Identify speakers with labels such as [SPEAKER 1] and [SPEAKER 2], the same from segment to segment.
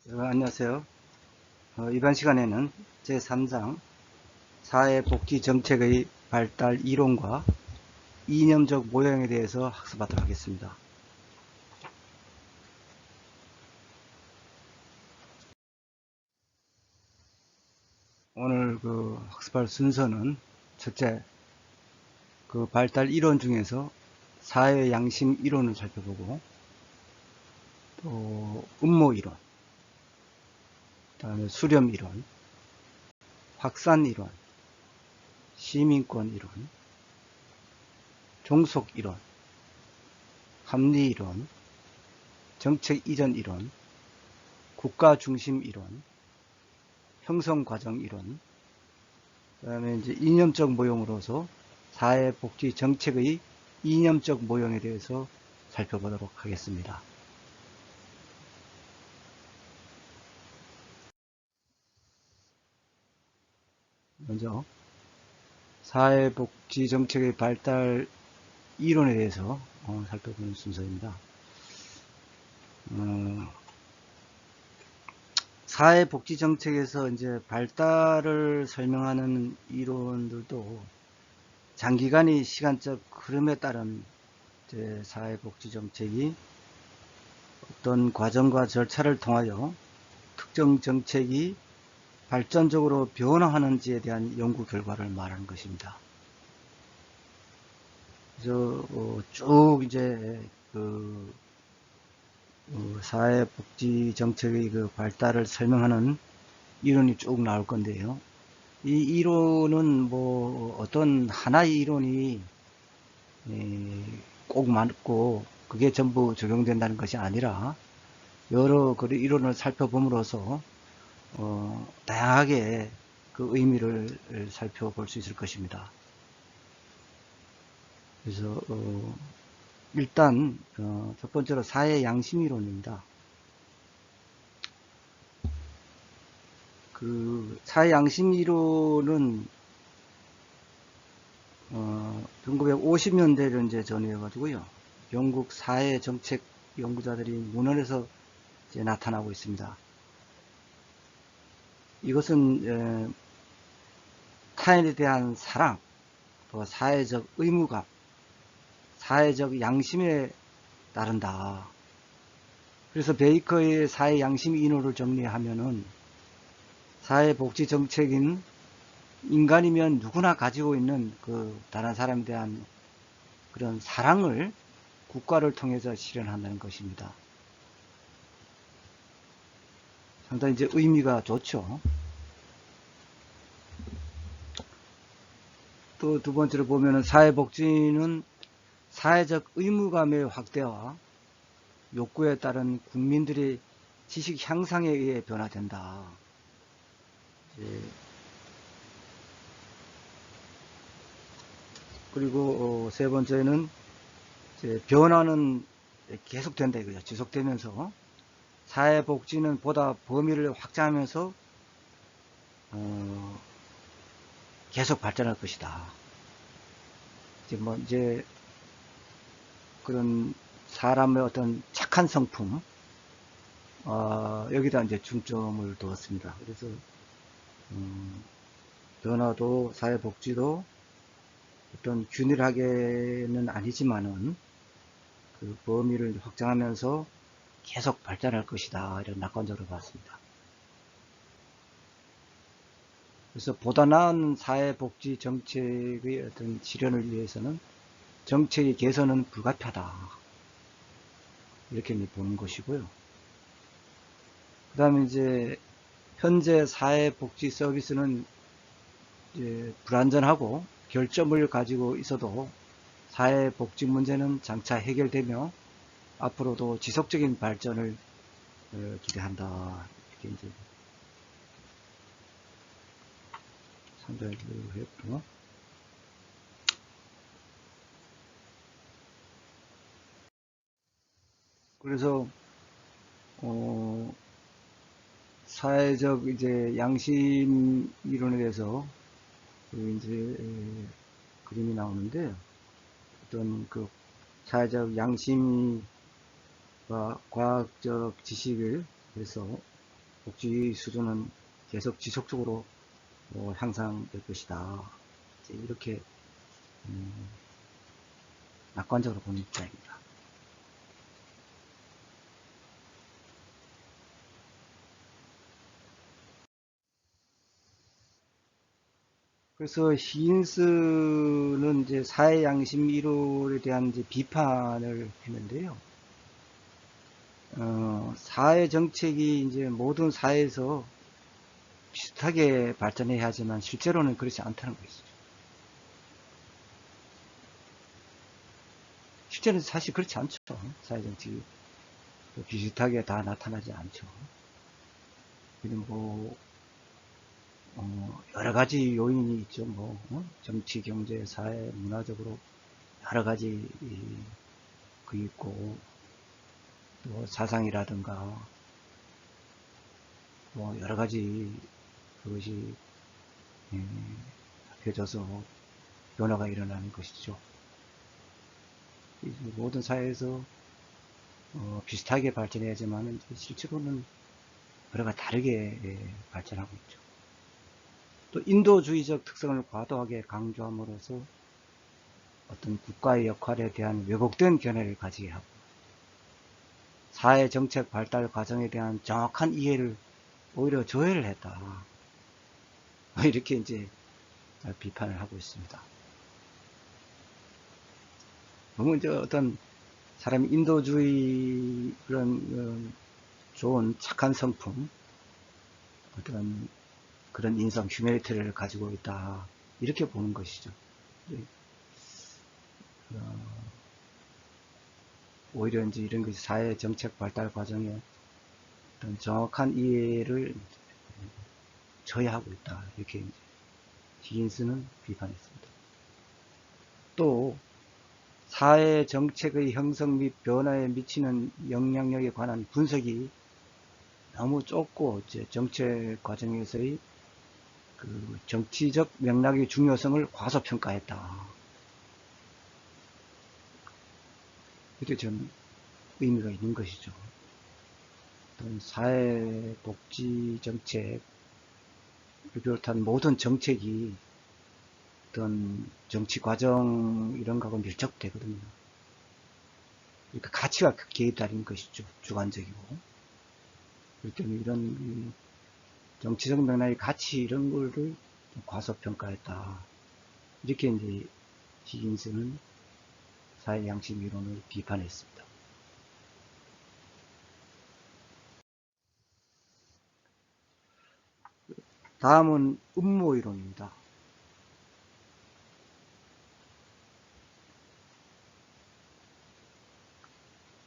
[SPEAKER 1] 안녕하세요. 이번 시간에는 제3장 사회복지정책의 발달 이론과 이념적 모형에 대해서 학습하도록 하겠습니다. 오늘 학습할 순서는 첫째, 발달 이론 중에서 사회양심 이론을 살펴보고, 또 음모 이론, 그다음에 수렴 이론, 확산 이론, 시민권 이론, 종속 이론, 합리 이론, 정책 이전 이론, 국가 중심 이론, 형성 과정 이론, 그 다음에 이제 이념적 모형으로서 사회복지 정책의 이념적 모형에 대해서 살펴보도록 하겠습니다. 먼저 사회복지 정책의 발달 이론에 대해서 살펴보는 순서입니다. 사회복지 정책에서 이제 발달을 설명하는 이론들도 장기간의 시간적 흐름에 따른 이제 사회복지 정책이 어떤 과정과 절차를 통하여 특정 정책이 발전적으로 변화하는지에 대한 연구 결과를 말하는 것입니다. 그래서 쭉 이제 사회복지 정책의 발달을 설명하는 이론이 쭉 나올 건데요. 이 이론은 어떤 하나의 이론이 꼭 맞고 그게 전부 적용된다는 것이 아니라 여러 이론을 살펴봄으로써 다양하게 그 의미를 살펴볼 수 있을 것입니다. 그래서 일단 첫 번째로 사회 양심 이론입니다. 사회 양심 이론은 1950년대를 이제 전후해가지고요. 영국 사회 정책 연구자들이 문헌에서 이제 나타나고 있습니다. 이것은 타인에 대한 사랑, 또 사회적 의무감, 사회적 양심에 따른다. 그래서 베이커의 사회 양심 이론을 정리하면은 사회복지 정책인 인간이면 누구나 가지고 있는 다른 사람에 대한 그런 사랑을 국가를 통해서 실현한다는 것입니다. 상당히 이제 의미가 좋죠. 또 두 번째로 보면은 사회복지는 사회적 의무감의 확대와 욕구에 따른 국민들의 지식 향상에 의해 변화된다. 그리고 세 번째는 변화는 계속된다 이거죠. 지속되면서 사회복지는 보다 범위를 확장하면서 계속 발전할 것이다. 이제 그런 사람의 어떤 착한 성품 여기다 이제 중점을 두었습니다. 그래서 변화도 사회복지도 어떤 균일하게는 아니지만은 그 범위를 확장하면서 계속 발전할 것이다. 이런 낙관적으로 봤습니다. 그래서 보다 나은 사회복지 정책의 어떤 실현을 위해서는 정책의 개선은 불가피하다. 이렇게 보는 것이고요. 그 다음에 이제 현재 사회복지 서비스는 이제 불완전하고 결점을 가지고 있어도 사회복지 문제는 장차 해결되며 앞으로도 지속적인 발전을 기대한다. 이렇게 이제 상정을 했고, 그래서 사회적 이제 양심 이론에 대해서 이제 그림이 나오는데 어떤 사회적 양심과 과학적 지식을 해서 복지 수준은 계속 지속적으로 향상될 것이다. 이렇게 낙관적으로 보는 입장입니다. 그래서 히긴스는 이제 사회 양심 이론에 대한 이제 비판을 했는데요. 사회 정책이 이제 모든 사회에서 비슷하게 발전해야 하지만 실제로는 그렇지 않다는 것이죠. 실제는 사실 그렇지 않죠. 사회 정책이 비슷하게 다 나타나지 않죠. 뭐 여러 가지 요인이 있죠. 정치, 경제, 사회, 문화적으로 여러 가지 그 있고, 또 사상이라든가 뭐 여러 가지 그것이 합해져서 변화가 일어나는 것이죠. 모든 사회에서 비슷하게 발전해야지만 실제로는 여러가 다르게 발전하고 있죠. 또 인도주의적 특성을 과도하게 강조함으로써 어떤 국가의 역할에 대한 왜곡된 견해를 가지게 하고, 사회 정책 발달 과정에 대한 정확한 이해를 오히려 조회를 했다. 이렇게 이제 비판을 하고 있습니다. 너무 이제 어떤 사람이 인도주의 그런 좋은 착한 성품, 어떤 그런 인성, 휴메니티를 가지고 있다. 이렇게 보는 것이죠. 오히려 이제 이런 것이 사회 정책 발달 과정에 어떤 정확한 이해를 저해하고 있다. 이렇게 이제 히긴스는 비판했습니다. 또 사회 정책의 형성 및 변화에 미치는 영향력에 관한 분석이 너무 좁고, 이제 정책 과정에서의 그 정치적 맥락의 중요성을 과소평가했다. 이게 좀 의미가 있는 것이죠. 어떤 사회복지 정책을 비롯한 모든 정책이 어떤 정치 과정 이런 거하고 밀접되거든요. 그러니까 가치가 개입되는 것이죠. 주관적이고. 그렇기 때문에 이런 정치적 맥락의 가치 이런 거를 과소평가했다. 이렇게 이제 히긴스는 사회 양심 이론을 비판했습니다. 다음은 음모 이론입니다.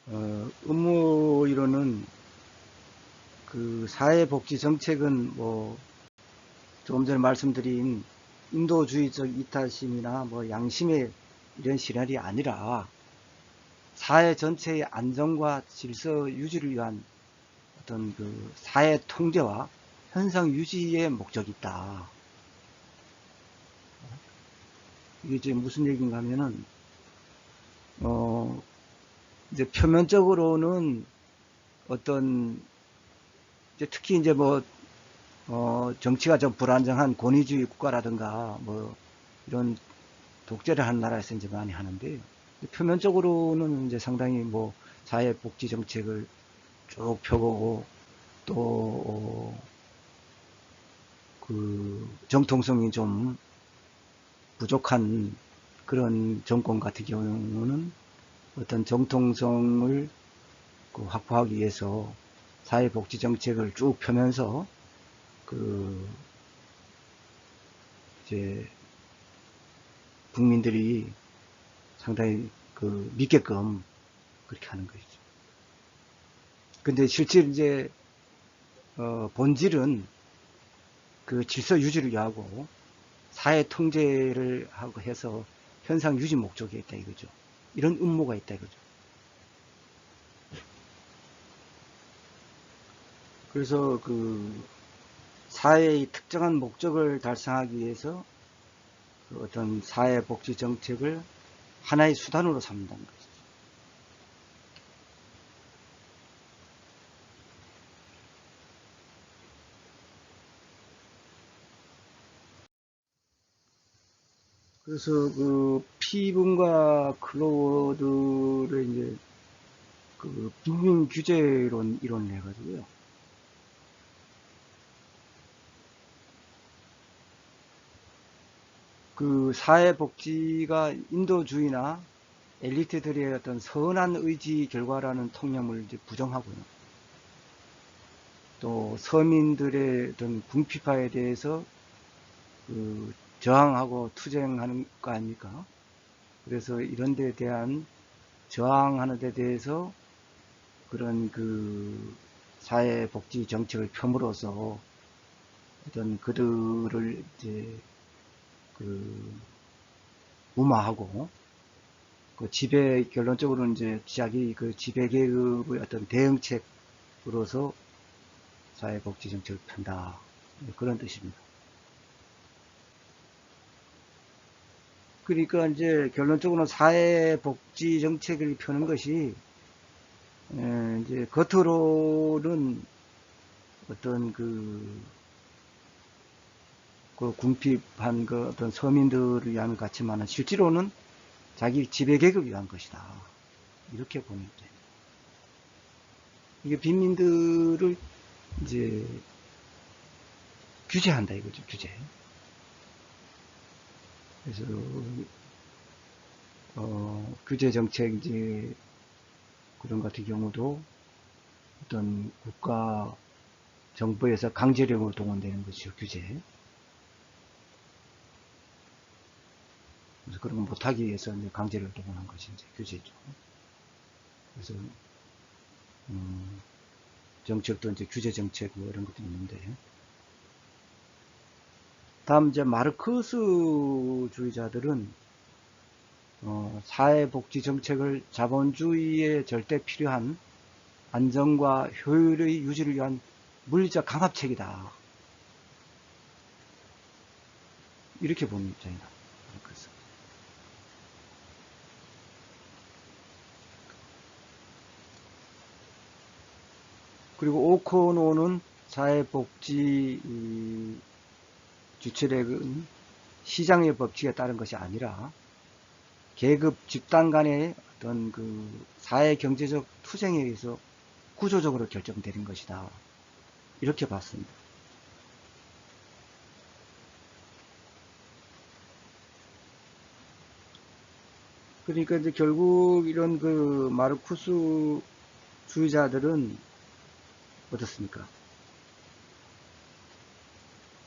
[SPEAKER 1] 음모 이론은 그 사회복지 정책은 뭐 조금 전에 말씀드린 인도주의적 이타심이나 뭐 양심의 이런 실현이 아니라 사회 전체의 안정과 질서 유지를 위한 어떤 그 사회 통제와 현상 유지의 목적이 있다. 이게 이제 무슨 얘기인가 하면은 이제 표면적으로는 어떤 이제 특히 이제 뭐 정치가 좀 불안정한 권위주의 국가라든가 뭐 이런 독재를 하는 나라에서 이제 많이 하는데, 표면적으로는 이제 상당히 뭐 사회복지 정책을 쭉 펴보고 또 그 정통성이 좀 부족한 그런 정권 같은 경우는 어떤 정통성을 확보하기 위해서 사회복지 정책을 쭉 펴면서 그 이제 국민들이 상당히 그 믿게끔 그렇게 하는 것이죠. 근데 실제 이제 본질은 그 질서 유지를 위하고 사회 통제를 하고 해서 현상 유지 목적이 있다 이거죠. 이런 음모가 있다 이거죠. 그래서 그 사회의 특정한 목적을 달성하기 위해서 그 어떤 사회복지 정책을 하나의 수단으로 삼는다는 것이죠. 그래서 그 피분과 클로워드를 이제 그 빈민 규제론 이론을 해가지고요. 그 사회복지가 인도주의나 엘리트들의 어떤 선한 의지 결과라는 통념을 이제 부정하고요. 또 서민들의 어떤 궁핍화에 대해서 그 저항하고 투쟁하는 거 아닙니까? 그래서 이런 데 대한 저항하는 데 대해서 그런 그 사회복지 정책을 펴므로써 어떤 그들을 이제 그 무마하고 그 지배 결론적으로는 이제 자기 그 지배 계급의 어떤 대응책으로서 사회복지 정책을 편다 그런 뜻입니다. 그러니까 이제 결론적으로 사회복지 정책을 펴는 것이 이제 겉으로는 어떤 그 궁핍한 그 어떤 서민들을 위한 것 같지만은 실제로는 자기 지배 계급을 위한 것이다. 이렇게 보는 거죠. 이게 빈민들을 이제 규제한다 이거죠, 규제. 그래서 규제 정책 이제 그런 같은 경우도 어떤 국가 정부에서 강제력으로 동원되는 것이죠, 규제. 그래서 그런 거 못하기 위해서 이제 강제를 동원한 것이 이제 규제죠. 그래서 정책도 이제 규제 정책 뭐 이런 것도 있는데, 다음 이제 마르크스주의자들은 사회복지 정책을 자본주의에 절대 필요한 안정과 효율의 유지를 위한 물리적 강압책이다. 이렇게 보는 입장이다. 마르크스. 그리고 오코노는 사회복지 주체력은 시장의 법칙에 따른 것이 아니라 계급 집단 간의 어떤 그 사회 경제적 투쟁에 의해서 구조적으로 결정되는 것이다. 이렇게 봤습니다. 그러니까 이제 결국 이런 그 마르쿠스 주의자들은 어떻습니까?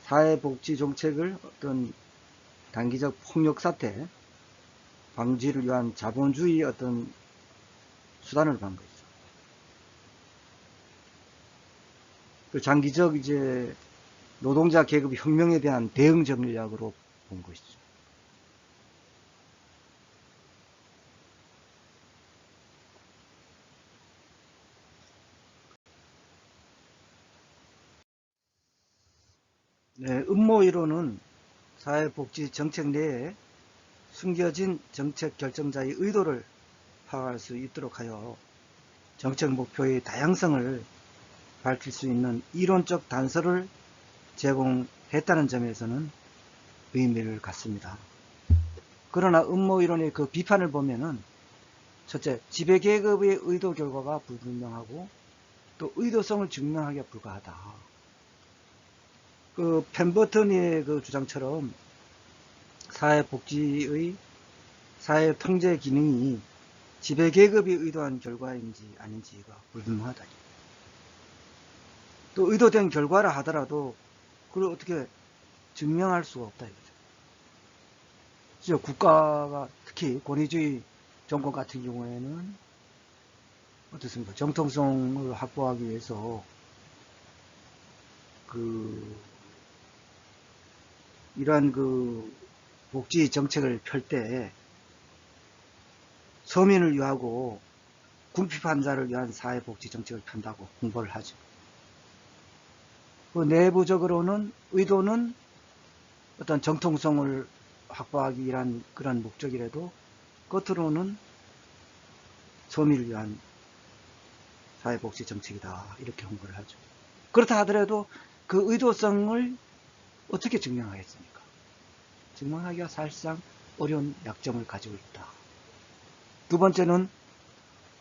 [SPEAKER 1] 사회복지 정책을 어떤 단기적 폭력 사태 방지를 위한 자본주의 어떤 수단을 본 거죠. 그 장기적 이제 노동자 계급 혁명에 대한 대응 전략으로 본 것이죠. 네, 음모이론은 사회복지 정책 내에 숨겨진 정책 결정자의 의도를 파악할 수 있도록 하여 정책 목표의 다양성을 밝힐 수 있는 이론적 단서를 제공했다는 점에서는 의미를 갖습니다. 그러나 음모이론의 그 비판을 보면은 첫째, 지배계급의 의도 결과가 불분명하고 또 의도성을 증명하기가 불가하다. 그 펜버턴의 그 주장처럼 사회복지의 사회통제 기능이 지배계급이 의도한 결과인지 아닌지가 불분명하다. 또 의도된 결과라 하더라도 그걸 어떻게 증명할 수가 없다 이거죠. 국가가 특히 권위주의 정권 같은 경우에는 어떻습니까? 정통성을 확보하기 위해서 이러한 복지 정책을 펼 때 서민을 위하고 궁핍한 자를 위한 사회복지 정책을 편다고 홍보를 하죠. 그 내부적으로는 의도는 어떤 정통성을 확보하기 위한 그런 목적이라도 겉으로는 서민을 위한 사회복지 정책이다 이렇게 홍보를 하죠. 그렇다 하더라도 그 의도성을 어떻게 증명하겠습니까? 증명하기가 사실상 어려운 약점을 가지고 있다. 두 번째는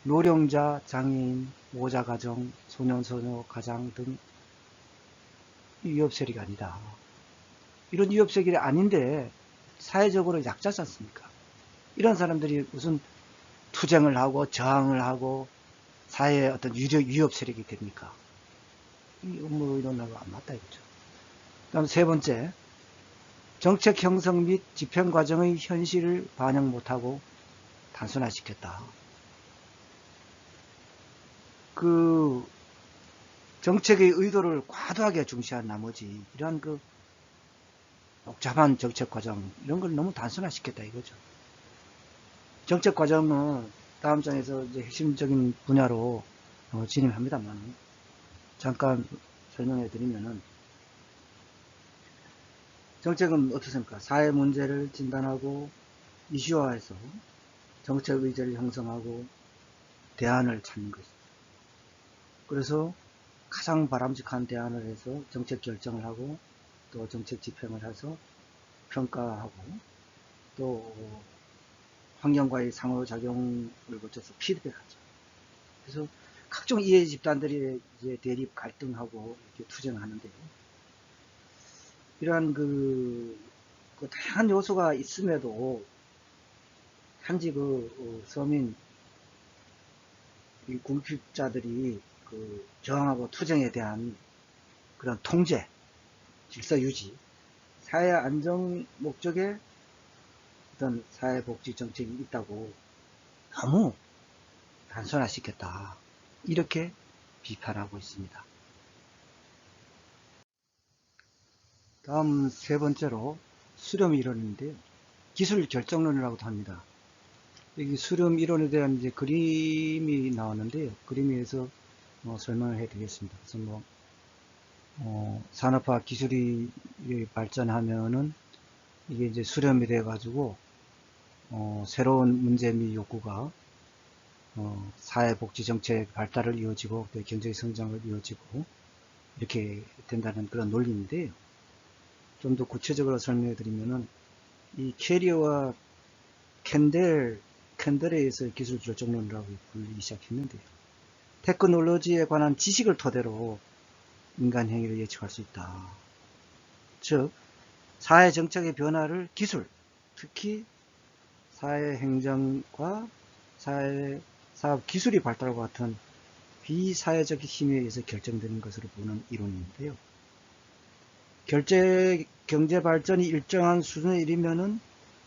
[SPEAKER 1] 노령자, 장애인, 모자가정, 소년소녀 가장 등 위협세력이 아니다. 이런 위협세력이 아닌데 사회적으로 약자지 않습니까? 이런 사람들이 무슨 투쟁을 하고 저항을 하고 사회의 어떤 위협세력이 됩니까? 이 업무 이론하고 안 맞다 이거죠. 그다음 세 번째, 정책 형성 및 집행 과정의 현실을 반영 못하고 단순화시켰다. 그 정책의 의도를 과도하게 중시한 나머지 이러한 그 복잡한 정책 과정 이런 걸 너무 단순화시켰다 이거죠. 정책 과정은 다음 장에서 이제 핵심적인 분야로 진행합니다만 잠깐 설명해 드리면은 정책은 어떻습니까? 사회 문제를 진단하고 이슈화해서 정책 의제를 형성하고 대안을 찾는 것입니다. 그래서 가장 바람직한 대안을 해서 정책 결정을 하고 또 정책 집행을 해서 평가하고 또 환경과의 상호작용을 거쳐서 피드백하죠. 그래서 각종 이해 집단들이 이제 대립 갈등하고 이렇게 투쟁하는데요. 이러한 그 다양한 요소가 있음에도 단지 서민 궁핍자들이 저항하고 투쟁에 대한 그런 통제, 질서 유지, 사회 안정 목적의 어떤 사회복지 정책이 있다고 너무 단순화시켰다. 이렇게 비판하고 있습니다. 다음 세 번째로 수렴 이론인데요. 기술 결정론이라고도 합니다. 여기 수렴 이론에 대한 이제 그림이 나왔는데요. 그림에서 설명을 해드리겠습니다. 그래서 산업화 기술이 발전하면은 이게 이제 수렴이 돼가지고 새로운 문제 및 욕구가 사회복지 정책 발달을 이어지고 또 경제의 성장을 이어지고 이렇게 된다는 그런 논리인데요. 좀 더 구체적으로 설명해 드리면은 이 캐리어와 캔델에 의해서 기술 결정론이라고 불리기 시작했는데요. 테크놀로지에 관한 지식을 토대로 인간 행위를 예측할 수 있다. 즉 사회 정책의 변화를 기술, 특히 사회 행정과 사회 사업 기술이 발달과 같은 비사회적 힘에 의해서 결정되는 것으로 보는 이론인데요. 경제 발전이 일정한 수준에 이르면은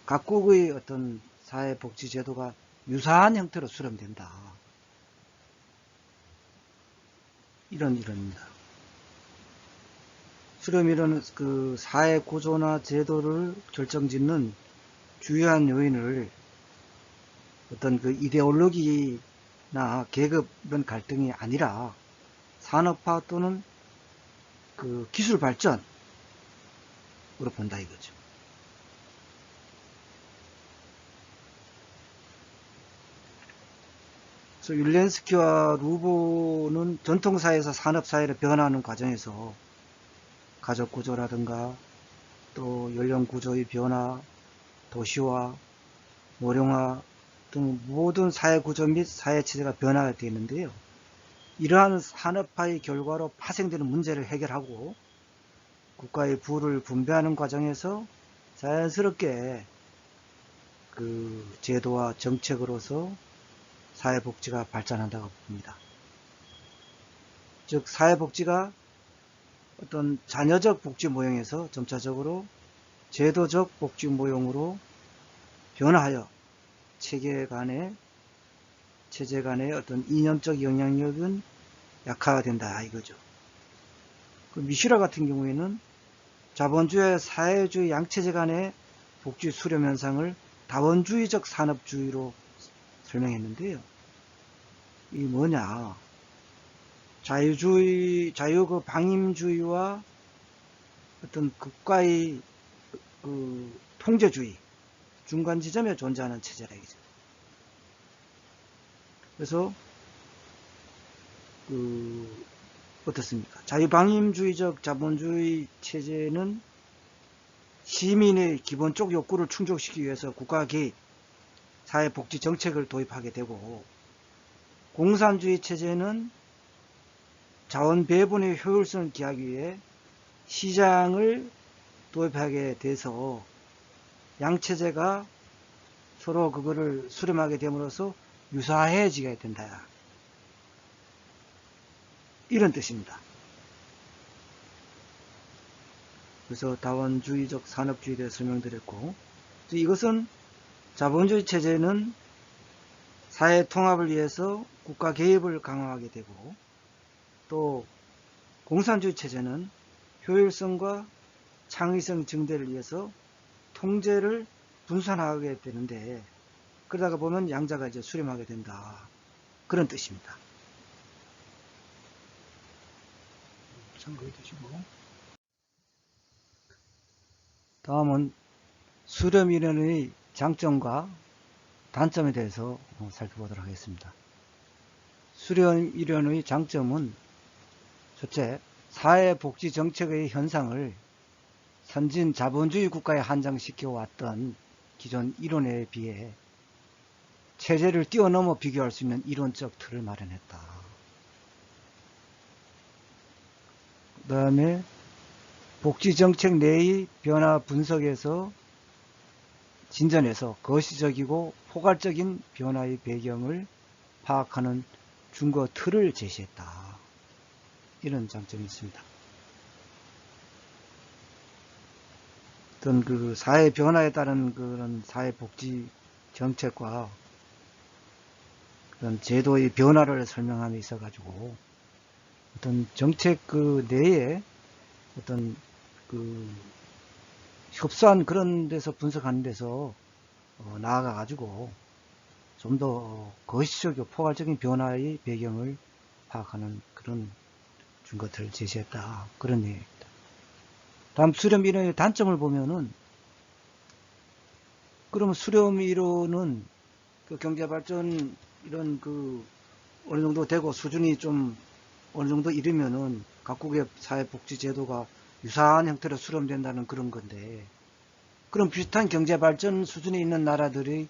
[SPEAKER 1] 각국의 어떤 사회복지 제도가 유사한 형태로 수렴된다. 이런 이론입니다. 수렴 이론은 그 사회 구조나 제도를 결정짓는 주요한 요인을 어떤 그 이데올로기나 계급 이런 갈등이 아니라 산업화 또는 그 기술 발전으로 본다 이거죠. 그래서 율렌스키와 루보는 전통사회에서 산업사회로 변화하는 과정에서 가족구조라든가 또 연령구조의 변화, 도시화, 노령화 등 모든 사회구조 및 사회체제가 변화가 되는데요. 이러한 산업화의 결과로 파생되는 문제를 해결하고 국가의 부를 분배하는 과정에서 자연스럽게 그 제도와 정책으로서 사회복지가 발전한다고 봅니다. 즉 사회복지가 어떤 자녀적 복지 모형에서 점차적으로 제도적 복지 모형으로 변화하여 체제 간의 어떤 이념적 영향력은 약화가 된다 이거죠. 그 미슈라 같은 경우에는 자본주의와 사회주의 양체제 간의 복지 수렴 현상을 다원주의적 산업주의로 설명했는데요. 이 뭐냐? 자유 그 방임주의와 어떤 국가의 그 통제주의 중간 지점에 존재하는 체제라 이거죠. 그래서 어떻습니까? 자유방임주의적 자본주의 체제는 시민의 기본적 욕구를 충족시키기 위해서 국가 개입, 사회복지 정책을 도입하게 되고, 공산주의 체제는 자원 배분의 효율성을 기하기 위해 시장을 도입하게 돼서 양체제가 서로 그거를 수렴하게 됨으로써 유사해지게 된다. 이런 뜻입니다. 그래서 다원주의적 산업주의에 대해 설명드렸고, 이것은 자본주의 체제는 사회 통합을 위해서 국가 개입을 강화하게 되고, 또 공산주의 체제는 효율성과 창의성 증대를 위해서 통제를 분산하게 되는데, 그러다가 보면 양자가 이제 수렴하게 된다. 그런 뜻입니다. 참고해 주시고, 다음은 수렴이론의 장점과 단점에 대해서 살펴보도록 하겠습니다. 수렴이론의 장점은 첫째, 사회복지정책의 현상을 선진 자본주의 국가에 한정시켜 왔던 기존 이론에 비해 체제를 뛰어넘어 비교할 수 있는 이론적 틀을 마련했다. 그 다음에 복지정책 내의 변화 분석에서 진전해서 거시적이고 포괄적인 변화의 배경을 파악하는 준거 틀을 제시했다. 이런 장점이 있습니다. 어떤 그 사회 변화에 따른 그런 사회복지 정책과 그런 제도의 변화를 설명함에 있어가지고 어떤 정책 그 내에 어떤 그 협소한 그런 데서 분석하는 데서 나아가가지고 좀 더 거시적이고 포괄적인 변화의 배경을 파악하는 그런 준것들을 제시했다. 그런 얘기입니다. 다음 수렴이론의 단점을 보면은, 그러면 수렴이론은 그 경제발전 이런 그 어느 정도 되고 수준이 좀 어느 정도 이르면은 각국의 사회복지제도가 유사한 형태로 수렴된다는 그런 건데, 그럼 비슷한 경제발전 수준에 있는 나라들의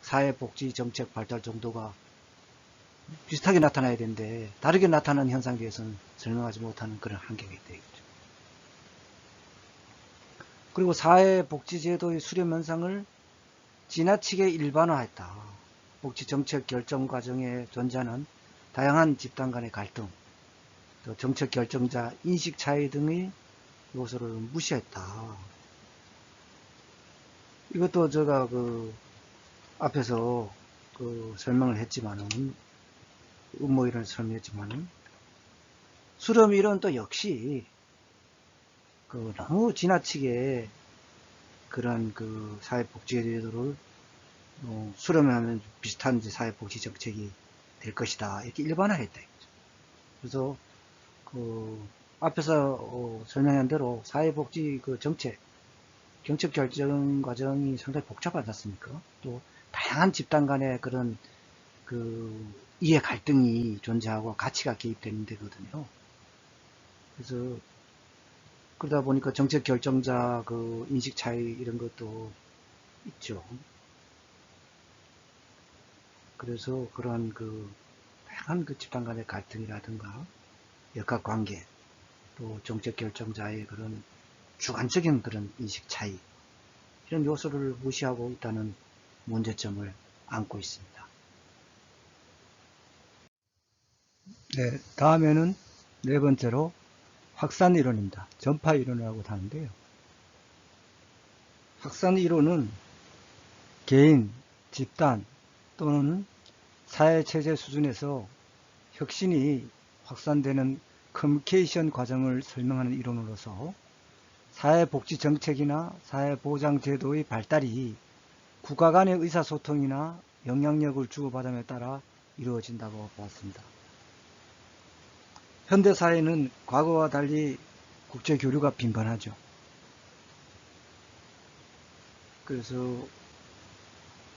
[SPEAKER 1] 사회복지 정책 발달 정도가 비슷하게 나타나야 되는데 다르게 나타나는 현상에 대해서는 설명하지 못하는 그런 한계가 있다. 그리고 사회복지제도의 수렴 현상을 지나치게 일반화했다. 복지정책 결정 과정에 존재하는 다양한 집단 간의 갈등, 또 정책 결정자 인식 차이 등의 요소를 무시했다. 이것도 제가 그 앞에서 그 설명을 했지만은, 음모이론을 설명했지만은, 수렴이론 또 역시 그 너무 지나치게 그런 그 사회복지제도를 수렴하면 비슷한 사회복지 정책이 될 것이다. 이렇게 일반화했다. 그래서 그 앞에서 설명한 대로 사회복지 그 정책 결정 과정이 상당히 복잡하지 않습니까? 또 다양한 집단 간의 그런 그 이해 갈등이 존재하고 가치가 개입되는 데거든요. 그래서 그러다 보니까 정책 결정자 그 인식 차이 이런 것도 있죠. 그래서 그런 그 다양한 그 집단 간의 갈등이라든가 역학 관계, 또 정책 결정자의 그런 주관적인 그런 인식 차이, 이런 요소를 무시하고 있다는 문제점을 안고 있습니다. 네, 다음에는 네 번째로 확산 이론입니다. 전파 이론이라고 하는데요. 확산 이론은 개인, 집단 또는 사회체제 수준에서 혁신이 확산되는 커뮤니케이션 과정을 설명하는 이론으로서 사회복지 정책이나 사회보장제도의 발달이 국가 간의 의사소통이나 영향력을 주고받음에 따라 이루어진다고 보았습니다. 현대사회는 과거와 달리 국제교류가 빈번하죠. 그래서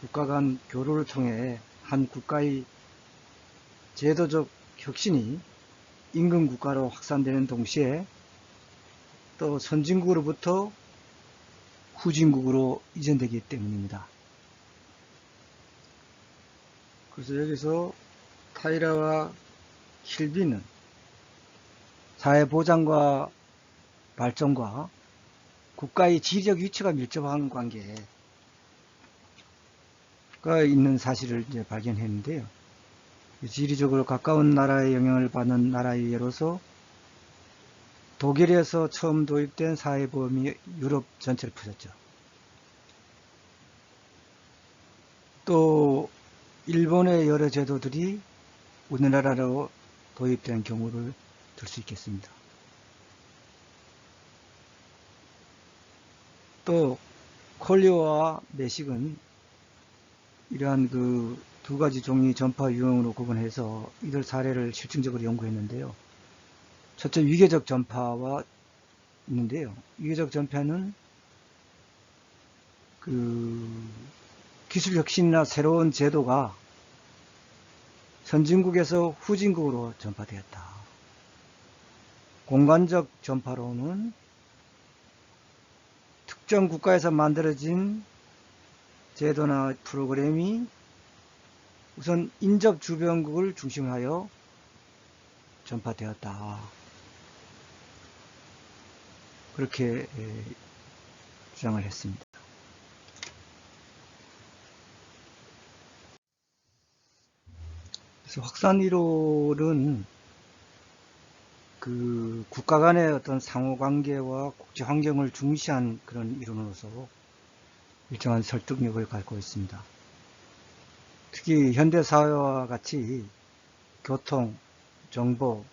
[SPEAKER 1] 국가 간 교류를 통해 한 국가의 제도적 혁신이 임금국가로 확산되는 동시에 또 선진국으로부터 후진국으로 이전되기 때문입니다. 그래서 여기서 타이라와 킬비는 사회보장과 발전과 국가의 지리적 위치가 밀접한 관계가 있는 사실을 이제 발견했는데요. 지리적으로 가까운 나라의 영향을 받는 나라의 예로서 독일에서 처음 도입된 사회보험이 유럽 전체를 퍼졌죠. 또 일본의 여러 제도들이 우리나라로 도입된 경우를 들 수 있겠습니다. 또 콜리오와 매식은 이러한 그 두 가지 종류의 전파 유형으로 구분해서 이들 사례를 실증적으로 연구했는데요. 첫째, 위계적 전파와 있는데요. 위계적 전파는 그 기술 혁신이나 새로운 제도가 선진국에서 후진국으로 전파되었다. 공간적 전파로는 특정 국가에서 만들어진 제도나 프로그램이 우선 인접 주변국을 중심하여 전파되었다. 그렇게 주장을 했습니다. 그래서 확산 이론은 그 국가 간의 어떤 상호관계와 국제 환경을 중시한 그런 이론으로서 일정한 설득력을 갖고 있습니다. 특히 현대사회와 같이 교통, 정보,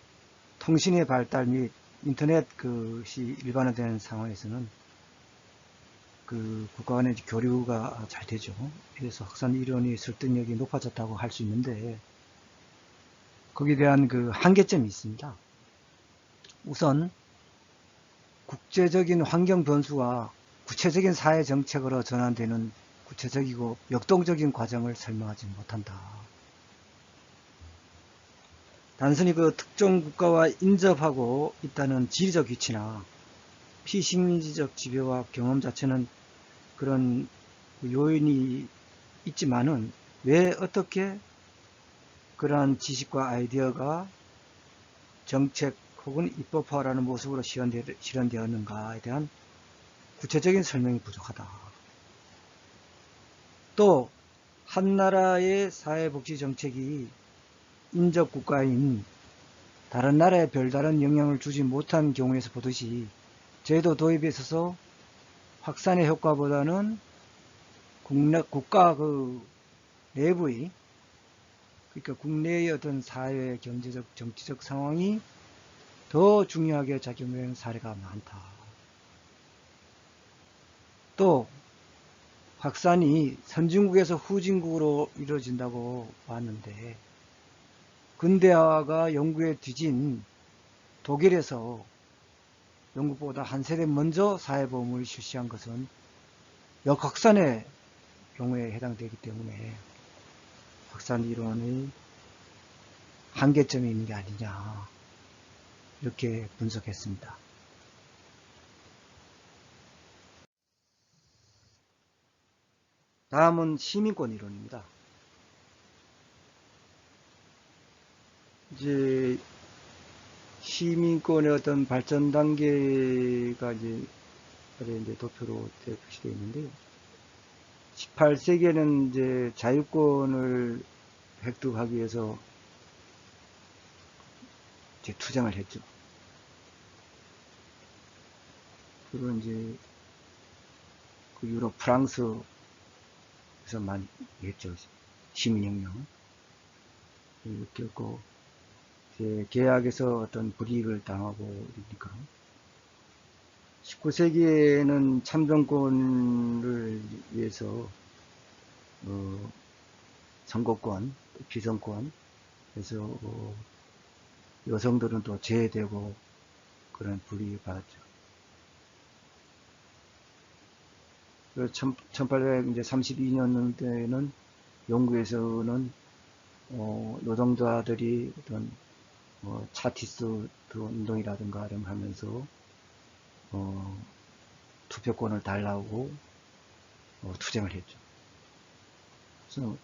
[SPEAKER 1] 통신의 발달 및 인터넷 것이 일반화된 상황에서는 그 국가 간의 교류가 잘 되죠. 그래서 확산 이론의 설득력이 높아졌다고 할 수 있는데 거기에 대한 그 한계점이 있습니다. 우선 국제적인 환경 변수와 구체적인 사회 정책으로 전환되는 구체적이고 역동적인 과정을 설명하지 못한다. 단순히 그 특정 국가와 인접하고 있다는 지리적 위치나 피식민지적 지배와 경험 자체는 그런 요인이 있지만은 왜 어떻게 그러한 지식과 아이디어가 정책 혹은 입법화라는 모습으로 실현되었는가에 대한 구체적인 설명이 부족하다. 또 한 나라의 사회복지 정책이 인접 국가인 다른 나라에 별다른 영향을 주지 못한 경우에서 보듯이 제도 도입에 있어서 확산의 효과보다는 국가 그 내부의 그러니까 국내의 어떤 사회, 경제적, 정치적 상황이 더 중요하게 작용하는 사례가 많다. 또 확산이 선진국에서 후진국으로 이루어진다고 봤는데 근대화가 영국에 뒤진 독일에서 영국보다 한 세대 먼저 사회보험을 실시한 것은 역확산의 경우에 해당되기 때문에 확산 이론의 한계점이 있는 게 아니냐 이렇게 분석했습니다. 다음은 시민권 이론입니다. 이제 시민권의 어떤 발전 단계가 이제 도표로 표시되어 있는데요. 18세기에는 이제 자유권을 획득하기 위해서 이제 투쟁을 했죠. 그리고 이제 그 유럽 프랑스에서만 했죠. 시민혁명. 겪고 이제 계약에서 어떤 불이익을 당하고 그러니까 19세기에는 참정권을 위해서 선거권, 비선권 그래서 여성들은 또 제외되고 그런 불이익을 받았죠. 1832년대에는 영국에서는 노동자들이 어떤 차티스트 운동이라든가 이런 하면서 투표권을 달라고 투쟁을 했죠. 그래서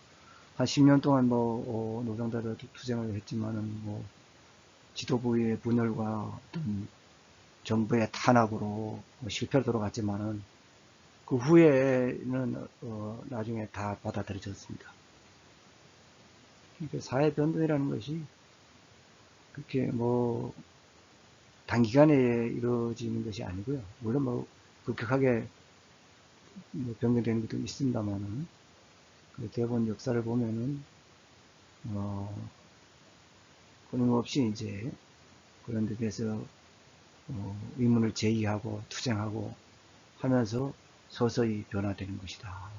[SPEAKER 1] 한 10년 동안 노동자들 투쟁을 했지만은 지도부의 분열과 어떤 정부의 탄압으로 실패로 돌아갔지만은 그 후에는 나중에 다 받아들여졌습니다. 그러니까 사회 변동이라는 것이 그렇게 단기간에 이루어지는 것이 아니고요. 물론 급격하게 변경되는 것도 있습니다만은 대부분 역사를 보면은 끊임없이 이제 그런 데 대해서 의문을 제기하고 투쟁하고 하면서 서서히 변화되는 것이다.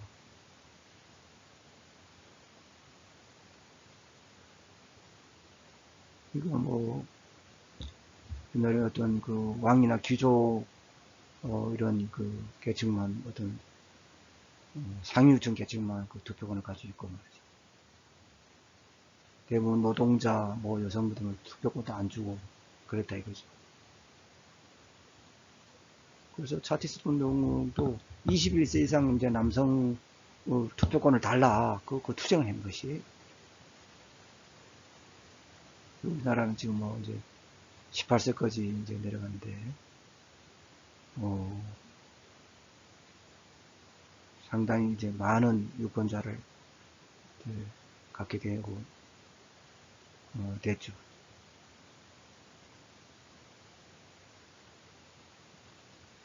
[SPEAKER 1] 이거 옛날에 어떤 그 왕이나 귀족 이런 그 계층만 어떤 상류층 계층만 그 투표권을 가지고 있고 말이죠. 대부분 노동자 여성분들은 투표권도 안 주고 그랬다 이거죠. 그래서 차티스 운동도 21세 이상 이제 남성 투표권을 달라 그 투쟁을 한 것이. 우리나라는 지금 이제 18세까지 이제 내려가는데 상당히 이제 많은 유권자를 갖게 되고 됐죠.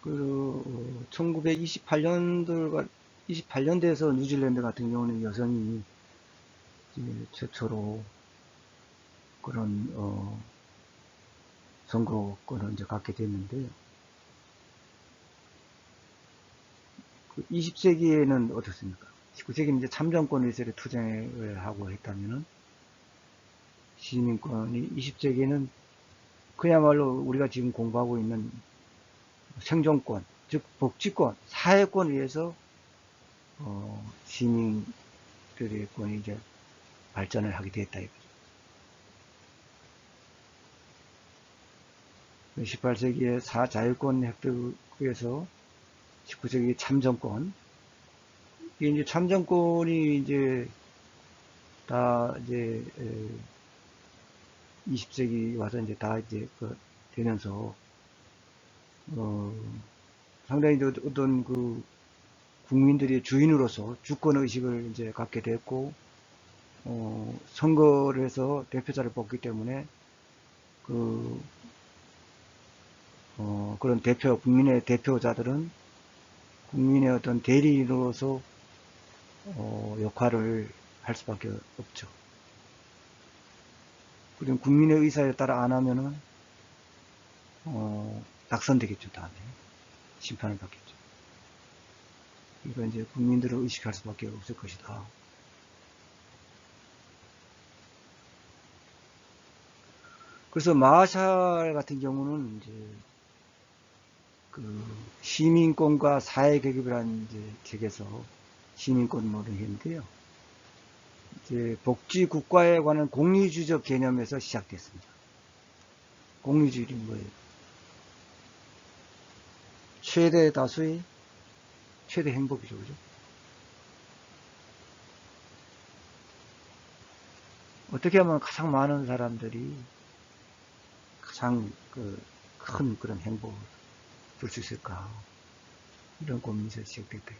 [SPEAKER 1] 그 1928년대에서 뉴질랜드 같은 경우는 여성이 이제 최초로 그런 선거권을 이제 갖게 됐는데요. 그 20세기에는 어떻습니까? 19세기는 이제 참정권 의제를 투쟁을 하고 했다면은 시민권이 20세기에는 그야말로 우리가 지금 공부하고 있는 생존권, 즉 복지권, 사회권 위해서 시민들의 권이 이제 발전을 하게 됐다 이거죠. 18세기의 자유권 획득에서 19세기 참정권, 이게 이제 참정권이 이제 다 이제 20세기 와서 이제 다 이제 되면서 상당히 어떤 그 국민들이 주인으로서 주권 의식을 이제 갖게 됐고 선거를 해서 대표자를 뽑기 때문에 그런 국민의 대표자들은 국민의 어떤 대리인으로서 역할을 할 수밖에 없죠. 그리고 국민의 의사에 따라 안 하면은 낙선되겠죠. 다음에 심판을 받겠죠. 이거 이제 국민들을 의식할 수밖에 없을 것이다. 그래서 마샬 같은 경우는 이제 그 시민권과 사회계급이라는 이제 책에서 시민권론을 했는데요. 이제 복지국가에 관한 공리주의적 개념에서 시작됐습니다. 공리주의는 뭐예요? 최대 다수의 최대 행복이죠, 그죠? 어떻게 하면 가장 많은 사람들이 가장 큰 그런 행복을 줄 수 있을까? 이런 고민에서 시작됐다.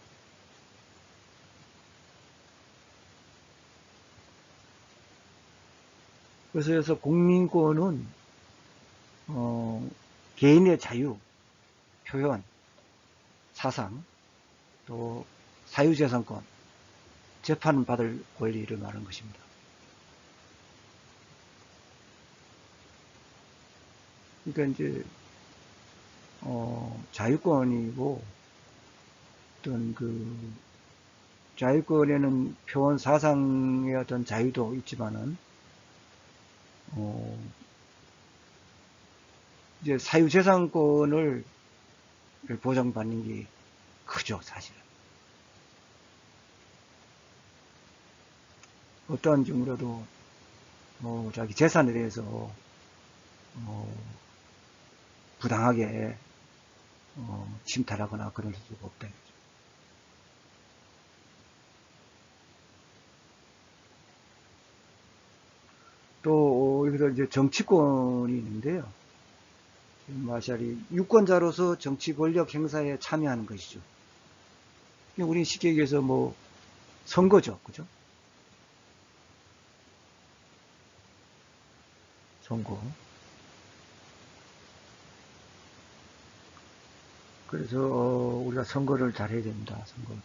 [SPEAKER 1] 그래서 국민권은 개인의 자유, 표현, 사상, 또 사유재산권, 재판받을 권리를 말하는 것입니다. 그러니까 이제 자유권이고 어떤 자유권에는 표현 사상의 어떤 자유도 있지만은 이제 사유재산권을 보장받는 게 크죠, 사실은. 어떠한 경우라도 자기 재산에 대해서 부당하게 침탈하거나 그럴 수가 없다. 또 여기서 이제 정치권이 있는데요. 마샬이 유권자로서 정치 권력 행사에 참여하는 것이죠. 우리 쉽게 얘기해서 뭐 선거죠, 그죠? 선거. 그래서 우리가 선거를 잘 해야 됩니다. 선거.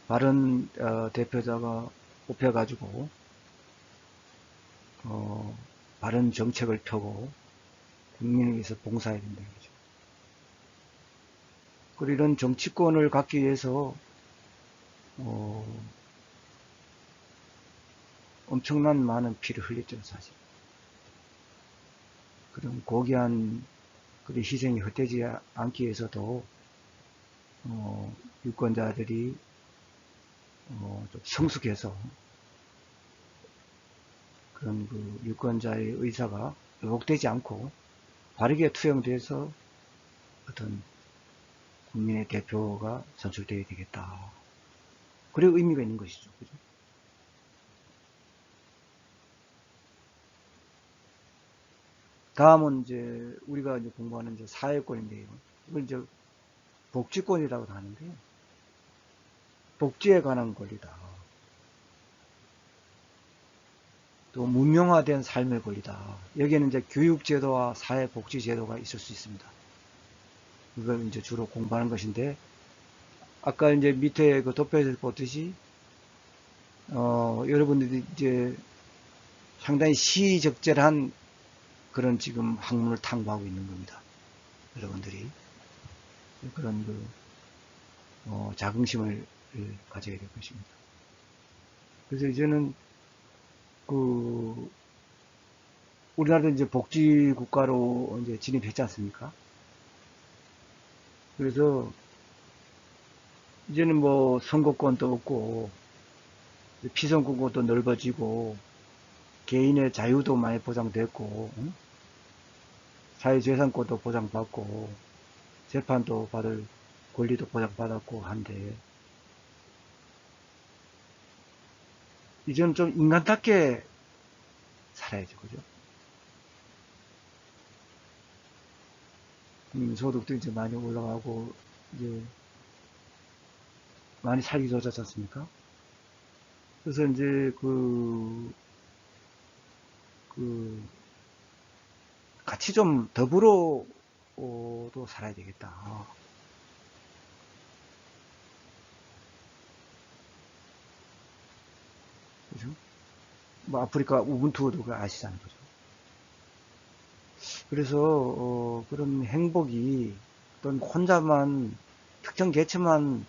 [SPEAKER 1] 바른 대표자가 뽑혀가지고 바른 정책을 펴고 국민을 위해서 봉사해야 된다는 거죠. 그리고 이런 정치권을 갖기 위해서 엄청난 많은 피를 흘렸죠, 사실. 그런 고귀한 그런 희생이 헛되지 않기 위해서도 유권자들이 좀 성숙해서 그런 그 유권자의 의사가 왜곡되지 않고 바르게 투영돼서 어떤 국민의 대표가 선출되어야 되겠다. 그래 의미가 있는 것이죠. 그죠? 다음은 이제 우리가 이제 공부하는 이제 사회권인데요. 이걸 이제 복지권이라고 하는데요. 복지에 관한 권리다. 또 문명화된 삶의 권리다. 여기에는 이제 교육제도와 사회복지제도가 있을 수 있습니다. 이걸 이제 주로 공부하는 것인데, 아까 이제 밑에 그 도표에서 보듯이, 여러분들이 이제 상당히 시의적절한 그런 지금 학문을 탐구하고 있는 겁니다. 여러분들이. 그런 그, 자긍심을 가져야 될 것입니다. 그래서 이제는 그, 우리나라도 이제 복지국가로 이제 진입했지 않습니까? 그래서 이제는 뭐 선거권도 없고, 피선거권도 넓어지고, 개인의 자유도 많이 보장됐고, 응? 사회재산권도 보장받고, 재판도 받을 권리도 보장받았고 한데, 이제는 좀 인간답게 살아야죠, 그죠? 소득도 이제 많이 올라가고, 이제 많이 살기 좋아졌지 않습니까? 그래서 이제 그, 같이 좀 더불어, 도 살아야 되겠다. 그죠? 뭐 아프리카 우분투도 아시잖아요, 그죠? 그래서 그런 행복이 어떤 혼자만 특정 계층만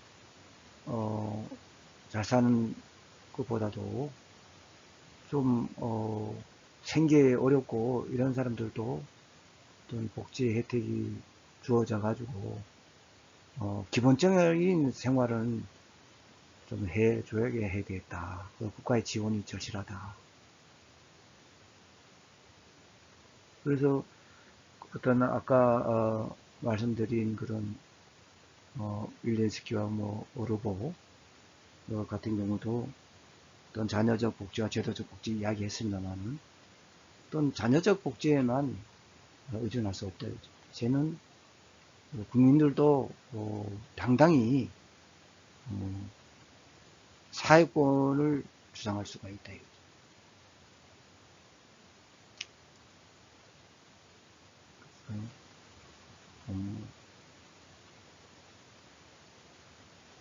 [SPEAKER 1] 잘 사는 것보다도 좀 생계 어렵고 이런 사람들도 어떤 복지 혜택이 주어져 가지고 기본적인 생활은 좀 해줘야 해야겠다. 국가의 지원이 절실하다. 그래서 어떤 아까 말씀드린 그런 윌렌스키와 뭐 오르보 같은 경우도 어떤 자녀적 복지와 제도적 복지 이야기했습니다만은 어떤 자녀적 복지에만 의존할 수 없다. 쟤는 국민들도 당당히 사회권을 주장할 수가 있다.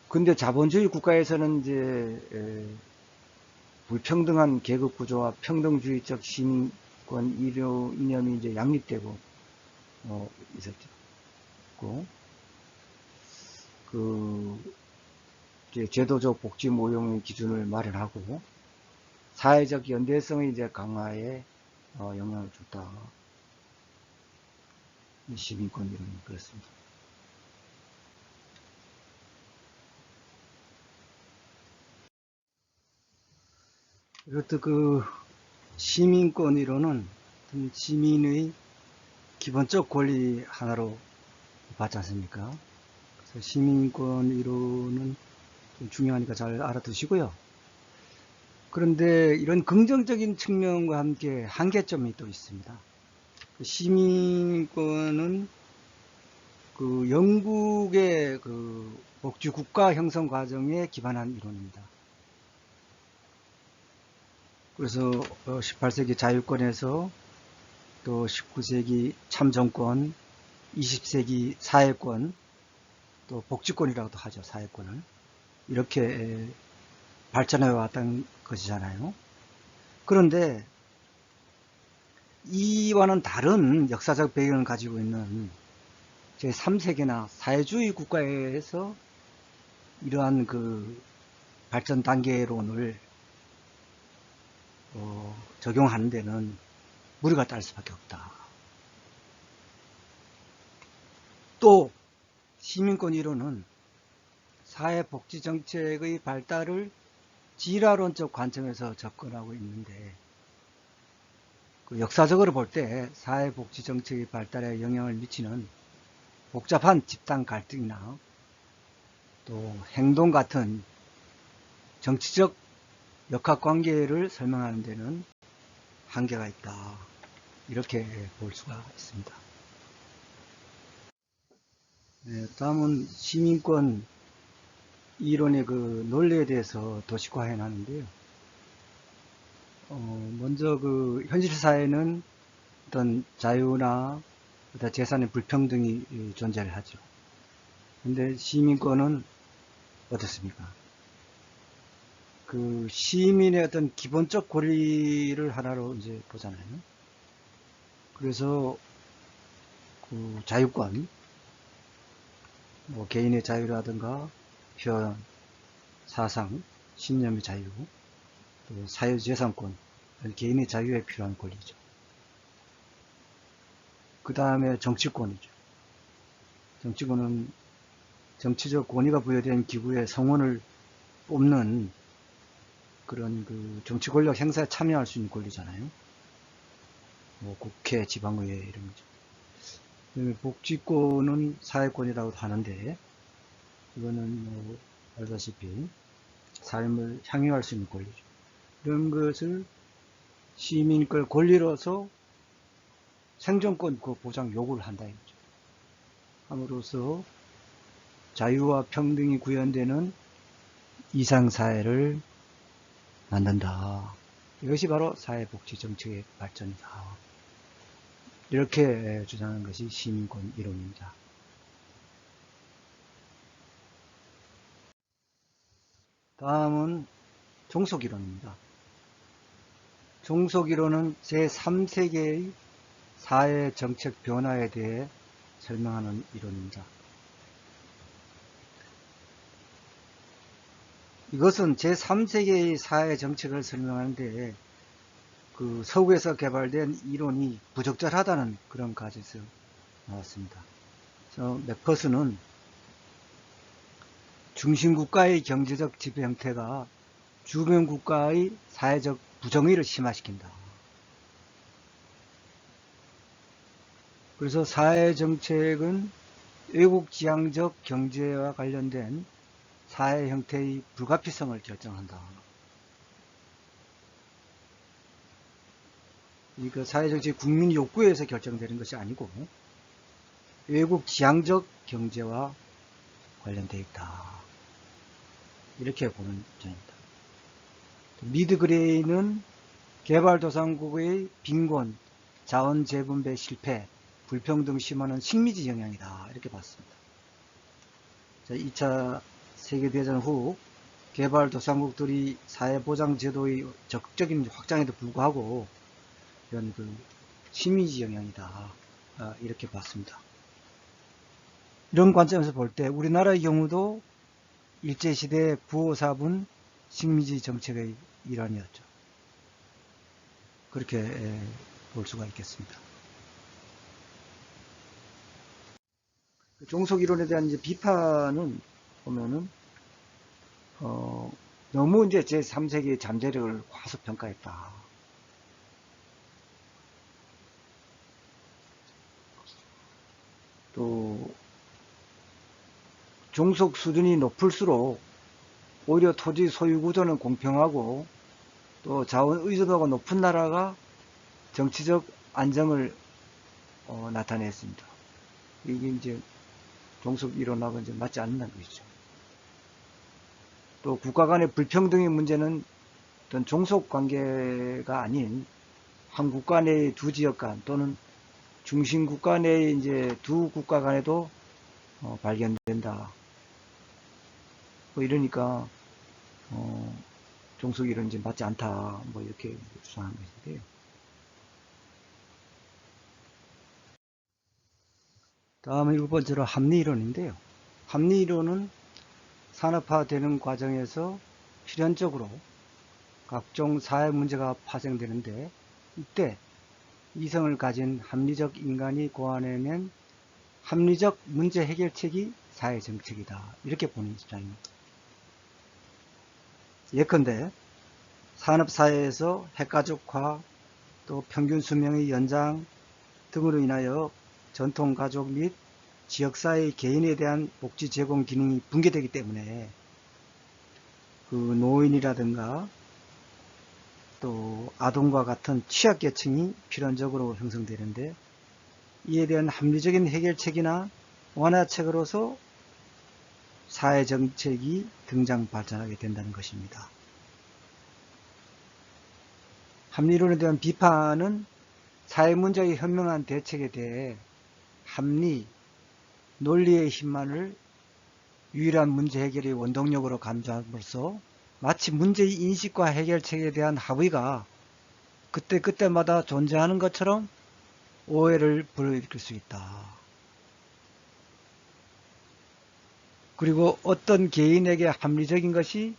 [SPEAKER 1] 근데 자본주의 국가에서는 이제 불평등한 계급 구조와 평등주의적 시민권 이념이 이제 양립되고 있었죠. 그 이제 제도적 복지 모형의 기준을 마련하고 사회적 연대성의 이제 강화에 영향을 줬다. 시민권 이론이 그렇습니다. 이것도 그 시민권 이론은 시민의 기본적 권리 하나로 봤지 않습니까? 그래서 시민권 이론은 좀 중요하니까 잘 알아두시고요. 그런데 이런 긍정적인 측면과 함께 한계점이 또 있습니다. 시민권은 그 영국의 그 복지 국가 형성 과정에 기반한 이론입니다. 그래서 18세기 자유권에서 또 19세기 참정권, 20세기 사회권, 또 복지권이라고도 하죠. 사회권을 이렇게 발전해 왔던 것이잖아요. 그런데 이와는 다른 역사적 배경을 가지고 있는 제3세계나 사회주의 국가에서 이러한 그 발전 단계론을 적용하는 데는 무리가 따를 수밖에 없다. 또 시민권 이론은 사회복지정책의 발달을 진화론적 관점에서 접근하고 있는데, 그 역사적으로 볼 때 사회복지정책의 발달에 영향을 미치는 복잡한 집단 갈등이나 또 행동 같은 정치적 역학관계를 설명하는 데는 한계가 있다. 이렇게 볼 수가 있습니다. 네, 다음은 시민권 이론의 그 논리에 대해서 도식화해 놨는데요. 먼저 그 현실 사회는 어떤 자유나 어떤 재산의 불평등이 존재를 하죠. 근데 시민권은 어떻습니까? 그 시민의 어떤 기본적 권리를 하나로 이제 보잖아요. 그래서 그 자유권, 뭐 개인의 자유라든가 표현, 사상, 신념의 자유, 또 사유재산권, 개인의 자유에 필요한 권리죠. 그 다음에 정치권이죠. 정치권은 정치적 권위가 부여된 기구의 성원을 뽑는 그런 그 정치 권력 행사에 참여할 수 있는 권리잖아요. 뭐 국회, 지방의회 이런 거죠. 복지권은 사회권이라고 하는데, 이거는 뭐 알다시피 삶을 향유할 수 있는 권리죠. 이런 것을 시민권 권리로서 생존권 그 보장 요구를 한다 이거죠. 함으로써 자유와 평등이 구현되는 이상사회를 만든다. 이것이 바로 사회복지 정책의 발전이다. 이렇게 주장하는 것이 시민권 이론입니다. 다음은 종속이론입니다. 종속이론은 제3세계의 사회정책 변화에 대해 설명하는 이론입니다. 이것은 제3세계의 사회정책을 설명하는데 그 서구에서 개발된 이론이 부적절하다는 그런 가지에서 나왔습니다. 그래서 맥퍼스는 중심국가의 경제적 지배 형태가 주변국가의 사회적 부정의를 심화시킨다. 그래서 사회정책은 외국지향적 경제와 관련된 사회 형태의 불가피성을 결정한다. 그러니까 사회정책이 국민 욕구에서 결정되는 것이 아니고 외국 지향적 경제와 관련되어 있다. 이렇게 보는 입장입니다. 미드그레이는 개발도상국의 빈곤, 자원 재분배 실패, 불평등 심화는 식민지 영향이다. 이렇게 봤습니다. 자, 2차 세계대전 후 개발도상국들이 사회보장제도의 적극적인 확장에도 불구하고 이런 그 식민지 영향이다. 이렇게 봤습니다. 이런 관점에서 볼 때 우리나라의 경우도 일제시대 부호사분 식민지 정책의 일환이었죠. 그렇게 볼 수가 있겠습니다. 종속이론에 대한 이제 비판은 보면은 너무 이제 제3세기의 잠재력을 과소평가했다. 또 종속 수준이 높을수록 오히려 토지 소유 구조는 공평하고 또 자원 의존도가 높은 나라가 정치적 안정을 나타냈습니다. 이게 이제 종속 이론하고 이제 맞지 않는다는 것이죠. 또 국가 간의 불평등의 문제는 어떤 종속 관계가 아닌 한 국가 내의 두 지역 간 또는 중심 국가 내의 이제 두 국가 간에도 발견된다. 뭐 이러니까 종속 이론 이제 맞지 않다. 뭐 이렇게 주장하는 것인데요. 다음은 7번째로 합리 이론인데요. 합리 이론은 산업화되는 과정에서 필연적으로 각종 사회 문제가 파생되는데 이때 이성을 가진 합리적 인간이 고안해낸 합리적 문제 해결책이 사회 정책이다. 이렇게 보는 입장입니다. 예컨대 산업사회에서 핵가족화, 또 평균 수명의 연장 등으로 인하여 전통가족 및 지역사회의 개인에 대한 복지 제공 기능이 붕괴되기 때문에 그 노인이라든가 또 아동과 같은 취약계층이 필연적으로 형성되는데 이에 대한 합리적인 해결책이나 완화책으로서 사회정책이 등장 발전하게 된다는 것입니다. 합리론에 대한 비판은 사회문제의 현명한 대책에 대해 합리, 논리의 힘만을 유일한 문제 해결의 원동력으로 간주함으로써 마치 문제의 인식과 해결책에 대한 합의가 그때그때마다 존재하는 것처럼 오해를 불러일으킬 수 있다. 그리고 어떤 개인에게 합리적인 것이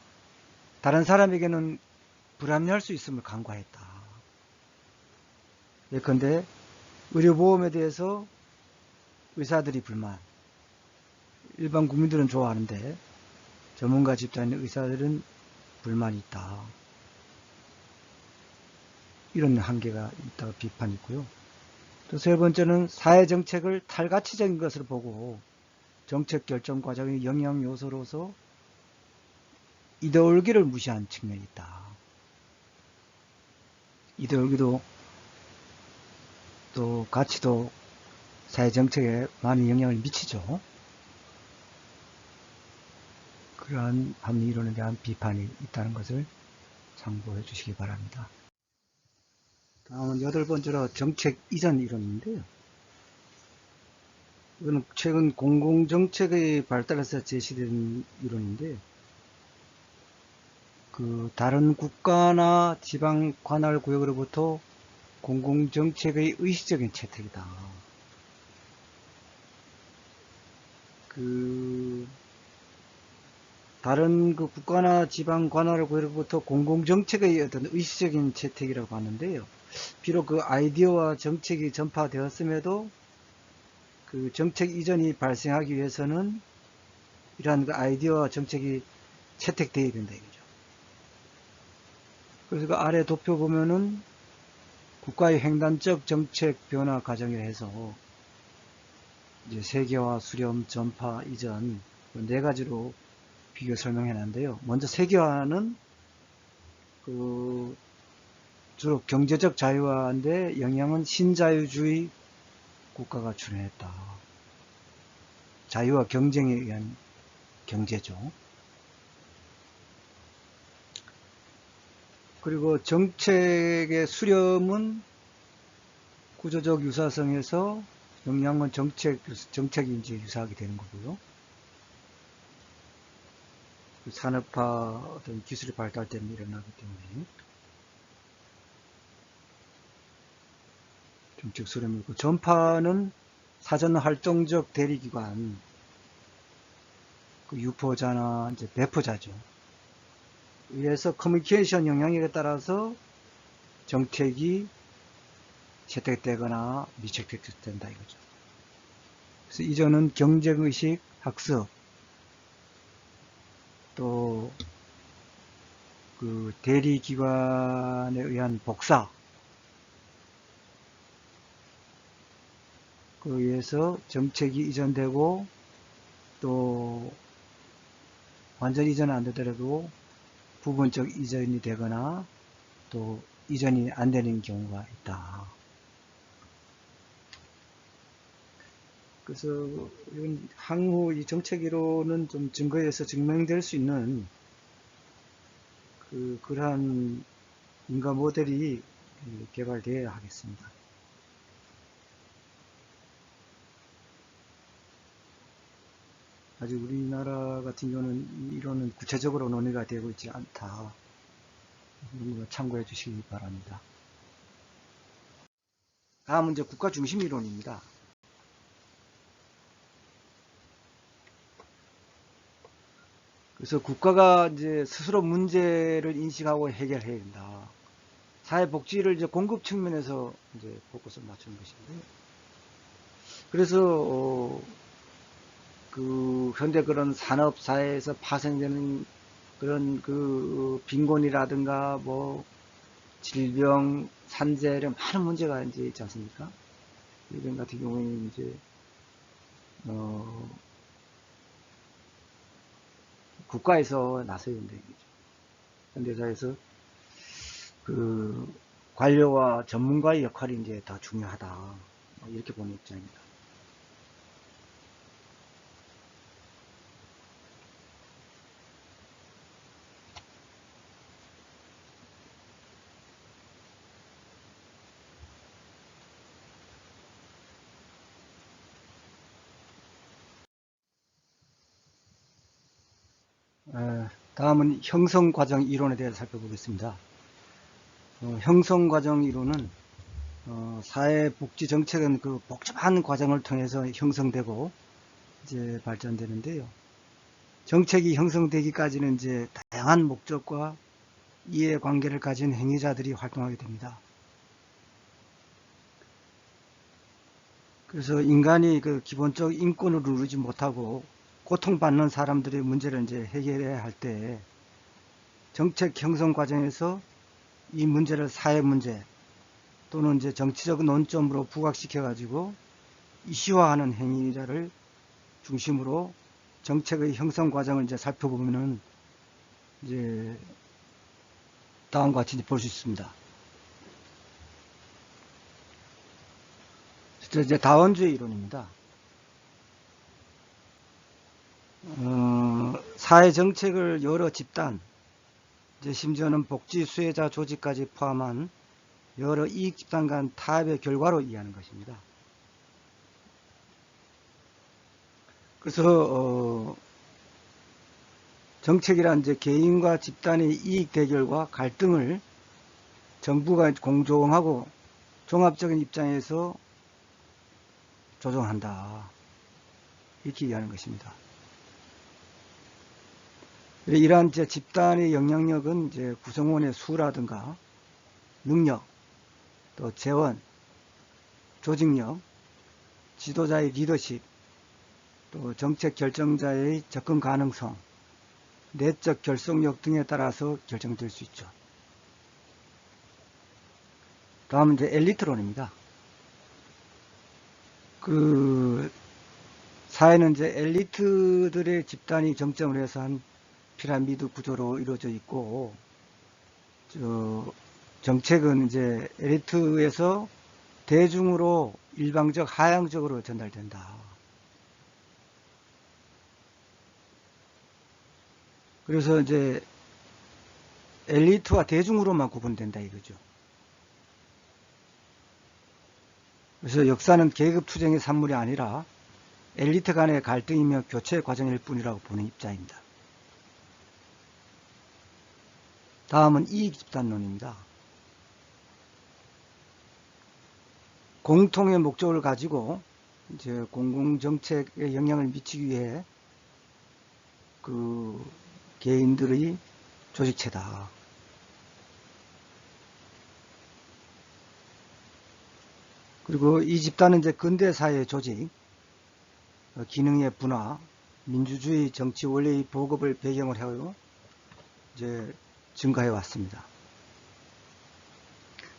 [SPEAKER 1] 다른 사람에게는 불합리할 수 있음을 간과했다. 예컨대 의료보험에 대해서 의사들이 불만, 일반 국민들은 좋아하는데 전문가 집단의 의사들은 불만이 있다. 이런 한계가 있다고 비판이 있고요. 또 세 번째는 사회정책을 탈가치적인 것으로 보고 정책 결정 과정의 영향 요소로서 이데올기를 무시한 측면이 있다. 이데올기도 또 가치도 사회정책에 많은 영향을 미치죠. 그러한 합리 이론에 대한 비판이 있다는 것을 참고해 주시기 바랍니다. 다음은 8번째로 정책 이전 이론인데요. 이거는 최근 공공정책의 발달에서 제시된 이론인데, 다른 국가나 지방 관할 구역으로부터 공공정책의 의식적인 채택이다. 다른 국가나 지방 관할 구역으로부터 공공정책의 어떤 의식적인 채택이라고 하는데요. 비록 그 아이디어와 정책이 전파되었음에도 그 정책 이전이 발생하기 위해서는 이러한 그 아이디어와 정책이 채택되어야 된다 이거죠. 그래서 그 아래 도표 보면은 국가의 횡단적 정책 변화 과정이라 해서 이제 세계화, 수렴, 전파, 이전 네 가지로 비교 설명해 놨는데요. 먼저 세계화는 주로 경제적 자유화인데 영향은 신자유주의 국가가 출현했다. 자유와 경쟁에 의한 경제죠. 그리고 정책의 수렴은 구조적 유사성에서 영향은 정책이 이제 유사하게 되는 거고요. 산업화 어떤 기술이 발달 때문에 일어나기 때문에 정책 수렴이고, 전파는 사전 활동적 대리기관, 유포자나 이제 배포자죠. 위에서 커뮤니케이션 영향력에 따라서 정책이 채택되거나 미채택된다 이거죠. 그래서 이전은 경쟁의식, 학습, 또 대리기관에 의한 복사, 의해서 정책이 이전되고 또 완전 이전은 안 되더라도 부분적 이전이 되거나 또 이전이 안 되는 경우가 있다. 그래서 이건 향후 이 정책 이론은 좀 증거에서 증명될 수 있는 그러한 인가 모델이 개발되어야 하겠습니다. 아직 우리나라 같은 경우는 이 이론은 구체적으로 논의가 되고 있지 않다. 참고해 주시기 바랍니다. 다음은 이제 국가 중심 이론입니다. 그래서 국가가 이제 스스로 문제를 인식하고 해결해야 된다. 사회복지를 이제 공급 측면에서 이제 포커스를 맞추는 것인데, 그래서 현대 그런 산업 사회에서 파생되는 그런 빈곤이라든가 뭐 질병, 산재 이런 많은 문제가 이제 있지 않습니까? 이런 같은 경우에는 이제 국가에서 나서야 된다 이거죠. 현대사에서 관료와 전문가의 역할이 이제 더 중요하다. 이렇게 보는 입장입니다. 다음은 형성과정 이론에 대해서 살펴보겠습니다. 형성과정 이론은 사회복지정책은 그 복잡한 과정을 통해서 형성되고 이제 발전되는데요. 정책이 형성되기까지는 이제 다양한 목적과 이해관계를 가진 행위자들이 활동하게 됩니다. 그래서 인간이 그 기본적 인권을 누리지 못하고 고통받는 사람들의 문제를 이제 해결해야 할 때 정책 형성 과정에서 이 문제를 사회 문제 또는 이제 정치적 논점으로 부각시켜 가지고 이슈화하는 행위자를 중심으로 정책의 형성 과정을 이제 살펴보면은 이제 다음과 같이 볼 수 있습니다. 이제 다원주의 이론입니다. 사회 정책을 여러 집단, 이제 심지어는 복지 수혜자 조직까지 포함한 여러 이익 집단 간 타협의 결과로 이해하는 것입니다. 그래서 정책이란 이제 개인과 집단의 이익 대결과 갈등을 정부가 공정하고 종합적인 입장에서 조정한다. 이렇게 이해하는 것입니다. 이러한 이제 집단의 영향력은 이제 구성원의 수라든가 능력, 또 재원, 조직력, 지도자의 리더십, 또 정책 결정자의 접근 가능성, 내적 결속력 등에 따라서 결정될 수 있죠. 다음은 이제 엘리트론입니다. 사회는 이제 엘리트들의 집단이 정점을 해서 한 피라미드 구조로 이루어져 있고, 정책은 이제 엘리트에서 대중으로 일방적 하향적으로 전달된다. 그래서 이제 엘리트와 대중으로만 구분된다 이거죠. 그래서 역사는 계급 투쟁의 산물이 아니라 엘리트 간의 갈등이며 교체 과정일 뿐이라고 보는 입장입니다. 다음은 이익 집단론입니다. 공통의 목적을 가지고 이제 공공정책에 영향을 미치기 위해 개인들의 조직체다. 그리고 이 집단은 이제 근대사회의 조직, 기능의 분화, 민주주의 정치 원리의 보급을 배경으로 하여 이제 증가해 왔습니다.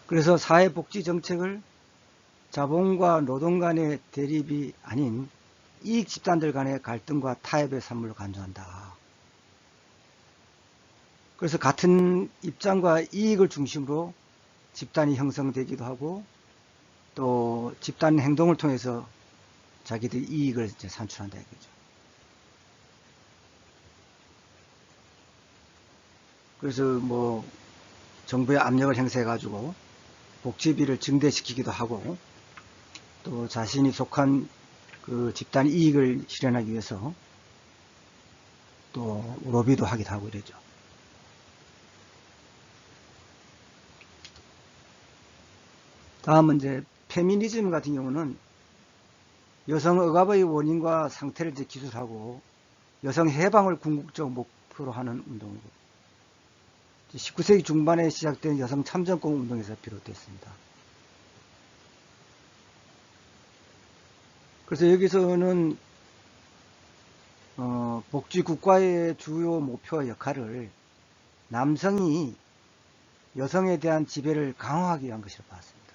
[SPEAKER 1] 그래서 사회복지 정책을 자본과 노동 간의 대립이 아닌 이익 집단들 간의 갈등과 타협의 산물로 간주한다. 그래서 같은 입장과 이익을 중심으로 집단이 형성되기도 하고 또 집단 행동을 통해서 자기들 이익을 이제 산출한다 이거죠. 그래서 뭐 정부의 압력을 행사해 가지고 복지비를 증대시키기도 하고 또 자신이 속한 그 집단 이익을 실현하기 위해서 또 로비도 하기도 하고 이러죠. 다음은 이제 페미니즘 같은 경우는 여성 억압의 원인과 상태를 이제 기술하고 여성 해방을 궁극적 목표로 하는 운동이고 19세기 중반에 시작된 여성 참정권 운동에서 비롯됐습니다. 그래서 여기서는 복지국가의 주요 목표와 역할을 남성이 여성에 대한 지배를 강화하기 위한 것이라고 봤습니다.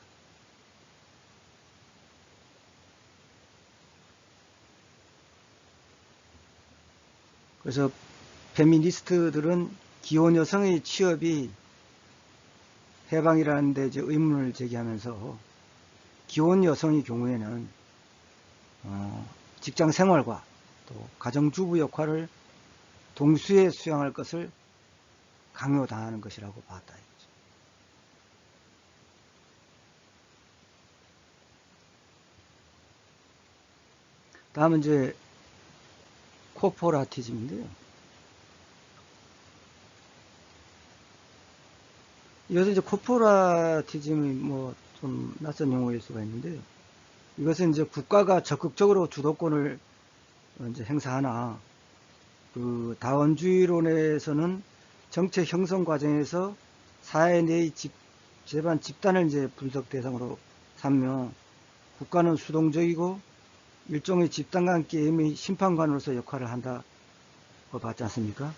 [SPEAKER 1] 그래서 페미니스트들은 기혼 여성의 취업이 해방이라는 데 이제 의문을 제기하면서 기혼 여성의 경우에는 직장 생활과 또 가정주부 역할을 동시에 수행할 것을 강요당하는 것이라고 봤다. 다음은 이제 코포라티즘인데요. 이것은 이제 코포라티즘이 뭐 좀 낯선 용어일 수가 있는데요. 이것은 이제 국가가 적극적으로 주도권을 이제 행사하나 그 다원주의론에서는 정책 형성 과정에서 사회 내의 재반 집단을 이제 분석 대상으로 삼며 국가는 수동적이고 일종의 집단 간 게임의 심판관으로서 역할을 한다고 봤지 않습니까?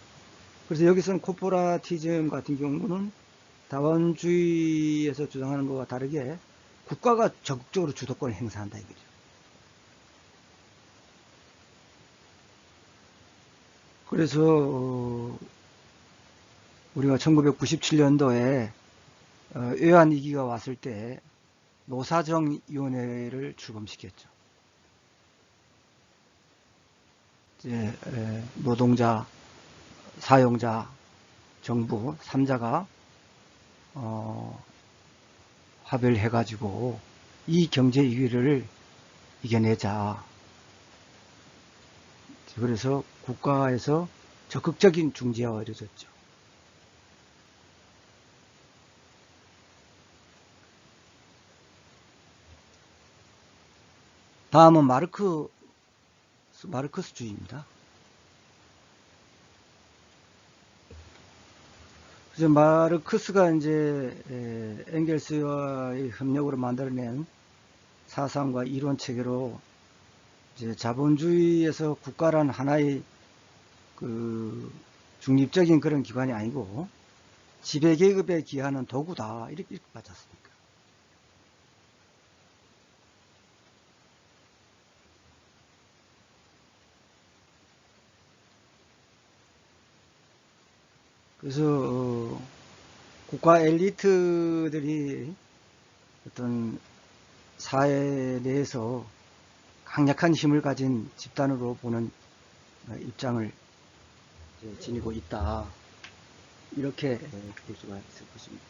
[SPEAKER 1] 그래서 여기서는 코포라티즘 같은 경우는 다원주의에서 주장하는 것과 다르게 국가가 적극적으로 주도권을 행사한다 이거죠. 그래서 우리가 1997년도에 외환위기가 왔을 때 노사정위원회를 출범시켰죠. 이제 노동자, 사용자, 정부 3자가 합의를 해가지고 이 경제 위기를 이겨내자. 그래서 국가에서 적극적인 중재가 이루어졌죠. 다음은 마르크스주의입니다. 그래서 마르크스가 이제 엥겔스와의 협력으로 만들어낸 사상과 이론 체계로 이제 자본주의에서 국가란 하나의 그 중립적인 그런 기관이 아니고 지배계급에 기하는 도구다 이렇게 봤지 않습니까? 그래서 국가 엘리트들이 어떤 사회 내에서 강력한 힘을 가진 집단으로 보는 입장을 지니고 있다. 이렇게 볼 수가 있을 것입니다.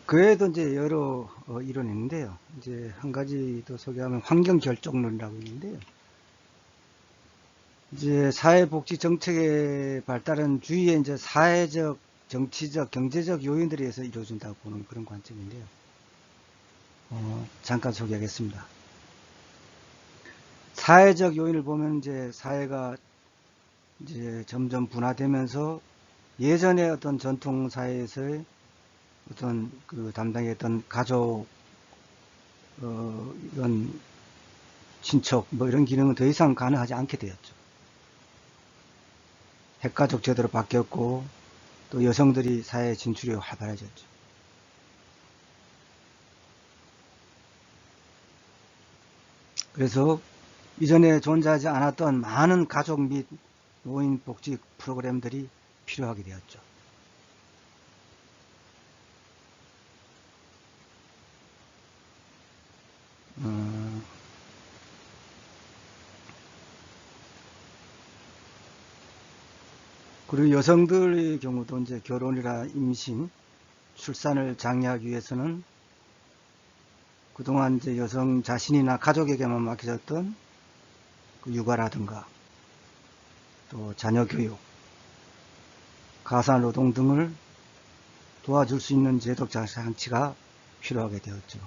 [SPEAKER 1] 그 외에도 이제 여러 이론이 있는데요. 이제 한 가지 더 소개하면 환경결정론이라고 있는데요. 이제 사회복지 정책의 발달은 주위에 이제 사회적, 정치적, 경제적 요인들에 의해서 이루어진다고 보는 그런 관점인데요. 잠깐 소개하겠습니다. 사회적 요인을 보면 이제 사회가 이제 점점 분화되면서 예전의 어떤 전통 사회에서의 어떤 그 담당했던 가족 이런 친척 뭐 이런 기능은 더 이상 가능하지 않게 되었죠. 핵가족 제도로 바뀌었고 또 여성들이 사회 진출이 활발해졌죠. 그래서 이전에 존재하지 않았던 많은 가족 및 노인 복지 프로그램들이 필요하게 되었죠. 그리고 여성들의 경우도 이제 결혼이나 임신, 출산을 장려하기 위해서는 그동안 이제 여성 자신이나 가족에게만 맡겨졌던 그 육아라든가 또 자녀 교육, 가사노동 등을 도와줄 수 있는 제도 장치가 필요하게 되었죠.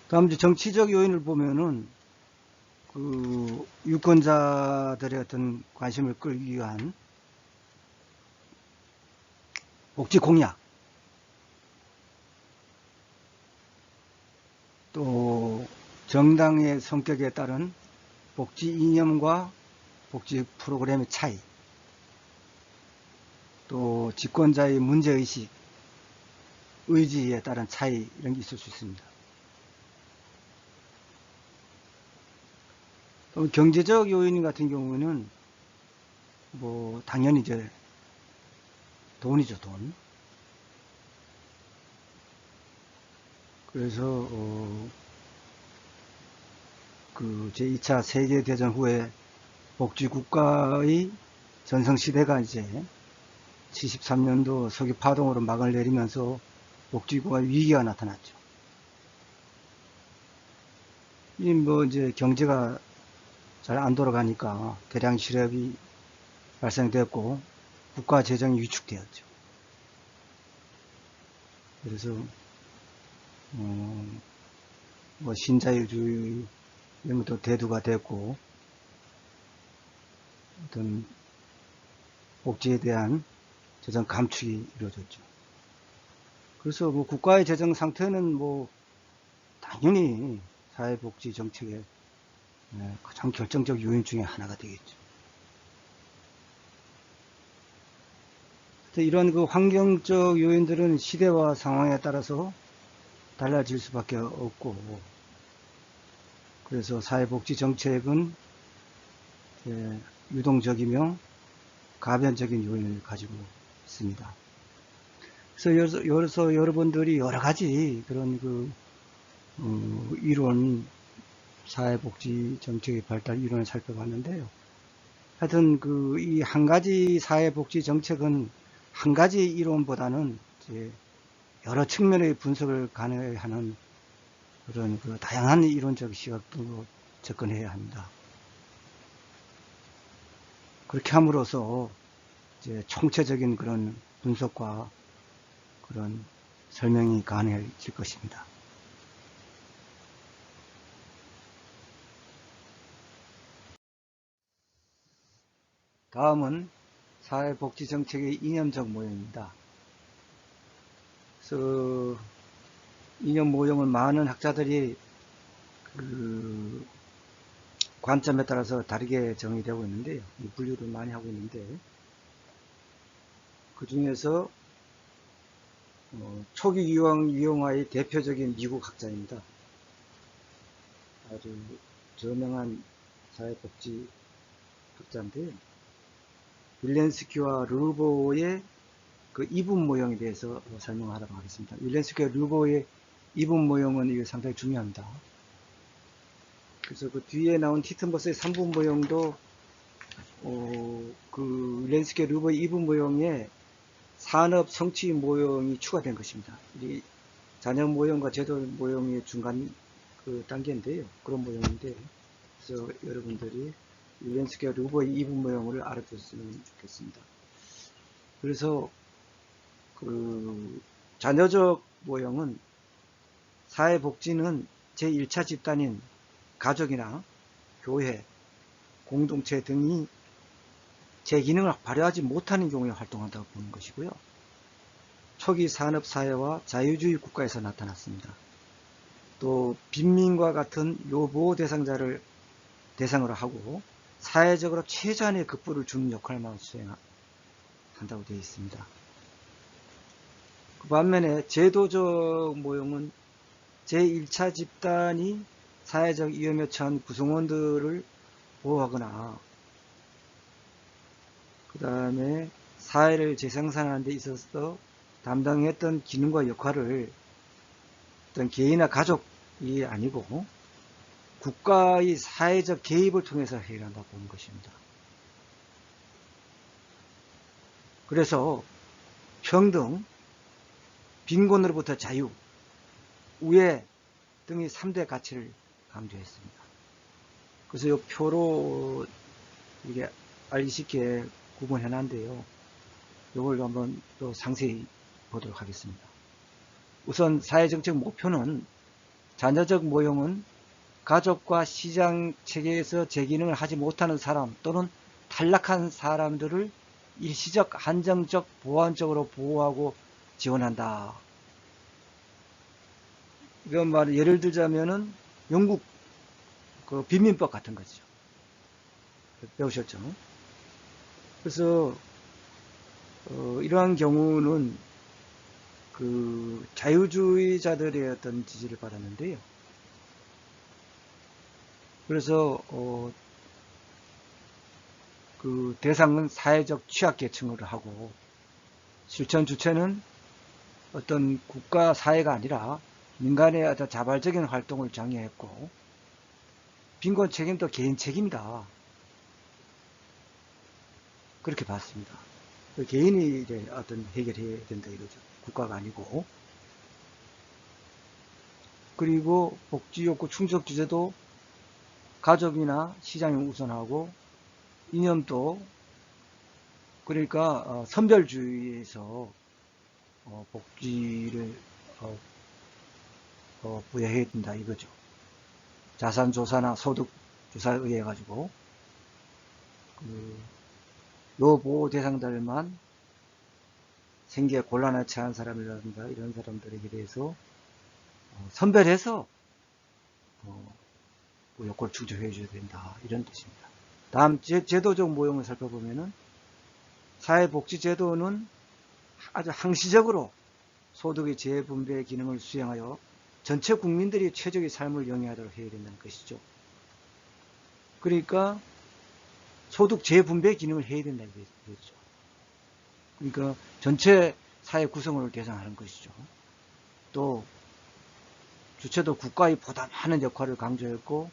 [SPEAKER 1] 다음 이제 정치적 요인을 보면은 그 유권자들의 어떤 관심을 끌기 위한 복지 공약, 또 정당의 성격에 따른 복지 이념과 복지 프로그램의 차이, 또 집권자의 문제의식, 의지에 따른 차이 이런 게 있을 수 있습니다. 또 경제적 요인 같은 경우는 뭐 당연히 이제 돈이죠, 돈. 그래서 그 제2차 세계대전 후에 복지국가의 전성시대가 이제 73년도 서기 파동으로 막을 내리면서 복지국가 위기가 나타났죠. 이 뭐 이제 경제가 잘 안 돌아가니까 대량 실업이 발생되었고 국가 재정이 위축되었죠. 그래서 뭐 신자유주의 이런 것도 대두가 됐고 어떤 복지에 대한 재정 감축이 이루어졌죠. 그래서 뭐 국가의 재정 상태는 뭐 당연히 사회복지 정책의 가장 결정적 요인 중에 하나가 되겠죠. 이런 그 환경적 요인들은 시대와 상황에 따라서 달라질 수밖에 없고, 그래서 사회복지 정책은 유동적이며 가변적인 요인을 가지고 있습니다. 그래서 여러분들이 여러 가지 그런 그 이론, 사회복지 정책의 발달 이론을 살펴봤는데요. 하여튼 그 이 한 가지 사회복지 정책은 한 가지 이론보다는 이제 여러 측면의 분석을 가능하는 그런 그 다양한 이론적 시각도 접근해야 합니다. 그렇게 함으로써 이제 총체적인 그런 분석과 그런 설명이 가능해질 것입니다. 다음은 사회복지정책의 이념적 모형입니다. 그래서 이념 모형은 많은 학자들이 그 관점에 따라서 다르게 정의되고 있는데요. 분류를 많이 하고 있는데 그 중에서 초기 유형화의 대표적인 미국 학자입니다. 아주 저명한 사회복지 학자인데요. 윌렌스키와 르보의 그 이분 모형에 대해서 설명하도록 하겠습니다. 윌렌스키와 르보의 이분 모형은 이게 상당히 중요합니다. 그래서 그 뒤에 나온 티튼버스의 3분 모형도 그 윌렌스키와 르보의 이분 모형에 산업 성취 모형이 추가된 것입니다. 이 자녀 모형과 제도 모형의 중간 그 단계인데요. 그런 모형인데, 그래서 여러분들이 윌렌스키와 르보의 이분 모형을 알아두셨으면 좋겠습니다. 그래서 그 자녀적 모형은 사회복지는 제1차 집단인 가족이나 교회, 공동체 등이 제 기능을 발휘하지 못하는 경우에 활동한다고 보는 것이고요. 초기 산업사회와 자유주의 국가에서 나타났습니다. 또 빈민과 같은 요보호 대상자를 대상으로 하고 사회적으로 최소한의 급부를 주는 역할만 수행한다고 되어 있습니다. 그 반면에 제도적 모형은 제1차 집단이 사회적 위험에 처한 구성원들을 보호하거나 그 다음에 사회를 재생산하는 데 있어서 담당했던 기능과 역할을 어떤 개인이나 가족이 아니고 국가의 사회적 개입을 통해서 해결한다고 보는 것입니다. 그래서 평등, 빈곤으로부터 자유, 우애 등의 3대 가치를 강조했습니다. 그래서 이 표로 이게 알기 쉽게 구분해 놨는데요. 이걸 한번 또 상세히 보도록 하겠습니다. 우선 사회정책 목표는 자녀적 모형은 가족과 시장 체계에서 제 기능을 하지 못하는 사람 또는 탈락한 사람들을 일시적 한정적 보완적으로 보호하고 지원한다. 이건 말 예를 들자면은 영국 그 빈민법 같은 거죠. 배우셨죠? 그래서 이러한 경우는 그 자유주의자들의 어떤 지지를 받았는데요. 그래서 그 대상은 사회적 취약계층으로 하고 실천 주체는 어떤 국가 사회가 아니라 민간의 어떤 자발적인 활동을 장려했고 빈곤 책임도 개인 책임이다. 그렇게 봤습니다. 개인이 어떤 해결해야 된다 이거죠. 국가가 아니고. 그리고 복지욕구 충족 주제도 가족이나 시장이 우선하고 이념도 그러니까 선별주의에서 복지를 부여해야 된다 이거죠. 자산조사나 소득조사에 의해 가지고 요보호 대상자들만 생계에 곤란에 처한 사람이라든가 이런 사람들에게 대해서 선별해서 요건을 충족해 줘야 된다 이런 뜻입니다. 다음 제도적 모형을 살펴보면은 사회복지제도는 아주 항시적으로 소득의 재분배 기능을 수행하여 전체 국민들이 최적의 삶을 영위하도록 해야 된다는 것이죠. 그러니까 소득 재분배 기능을 해야 된다는 것이죠. 그러니까 전체 사회 구성원을 대상하는 것이죠. 또 주체도 국가의 보다 많은 역할을 강조했고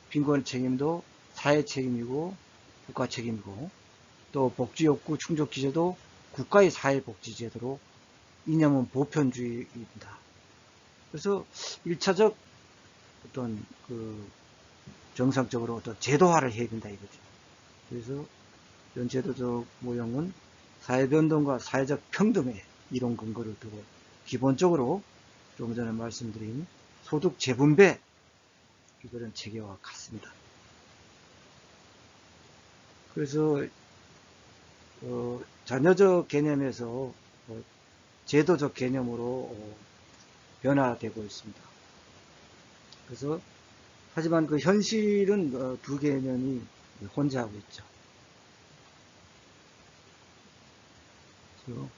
[SPEAKER 1] 빈곤 책임도 사회 책임이고 국가 책임이고 또 복지욕구 충족기제도 국가의 사회복지제도로 이념은 보편주의입니다. 그래서 1차적 어떤 정상적으로 어떤 제도화를 해야 된다 이거죠. 그래서 이런 제도적 모형은 사회변동과 사회적 평등의 이론 근거를 두고 기본적으로 좀 전에 말씀드린 소득 재분배 이거는 체계와 같습니다. 그래서 자녀적 개념에서 제도적 개념으로 변화되고 있습니다. 그래서 하지만 그 현실은 두 개념이 혼재하고 있죠. 그래서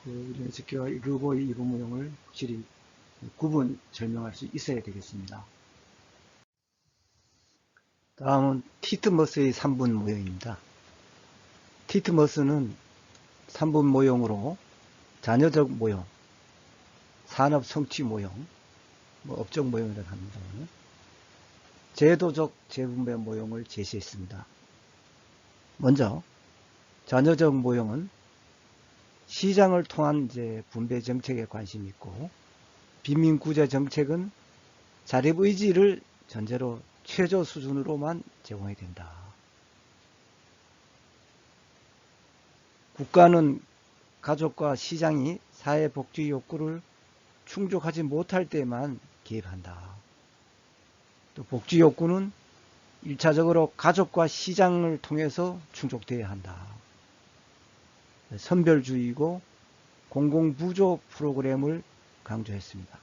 [SPEAKER 1] 이런 SQ와 르보의 이분 모형을 확실히 구분 설명할 수 있어야 되겠습니다. 다음은 티트머스의 3분 모형입니다. 티트머스는 3분 모형으로 자녀적 모형, 산업 성취 모형, 업적 모형이라고 합니다. 제도적 재분배 모형을 제시했습니다. 먼저 자녀적 모형은 시장을 통한 분배 정책에 관심이 있고 빈민구제 정책은 자립의지를 전제로 최저 수준으로만 제공해야 된다. 국가는 가족과 시장이 사회복지 욕구를 충족하지 못할 때만 개입한다. 또 복지 욕구는 1차적으로 가족과 시장을 통해서 충족되어야 한다. 선별주의고 공공부조 프로그램을 강조했습니다.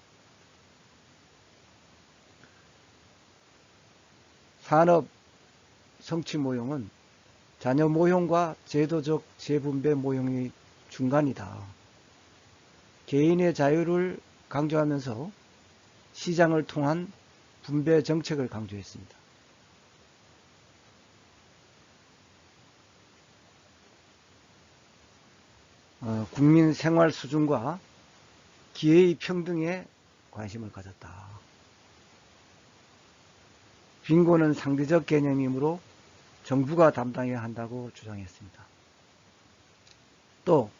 [SPEAKER 1] 산업 성취 모형은 자녀 모형과 제도적 재분배 모형의 중간이다. 개인의 자유를 강조하면서 시장을 통한 분배 정책을 강조했습니다. 국민 생활 수준과 기회의 평등에 관심을 가졌다. 빈곤은 상대적 개념이므로 정부가 담당해야 한다고 주장했습니다. 또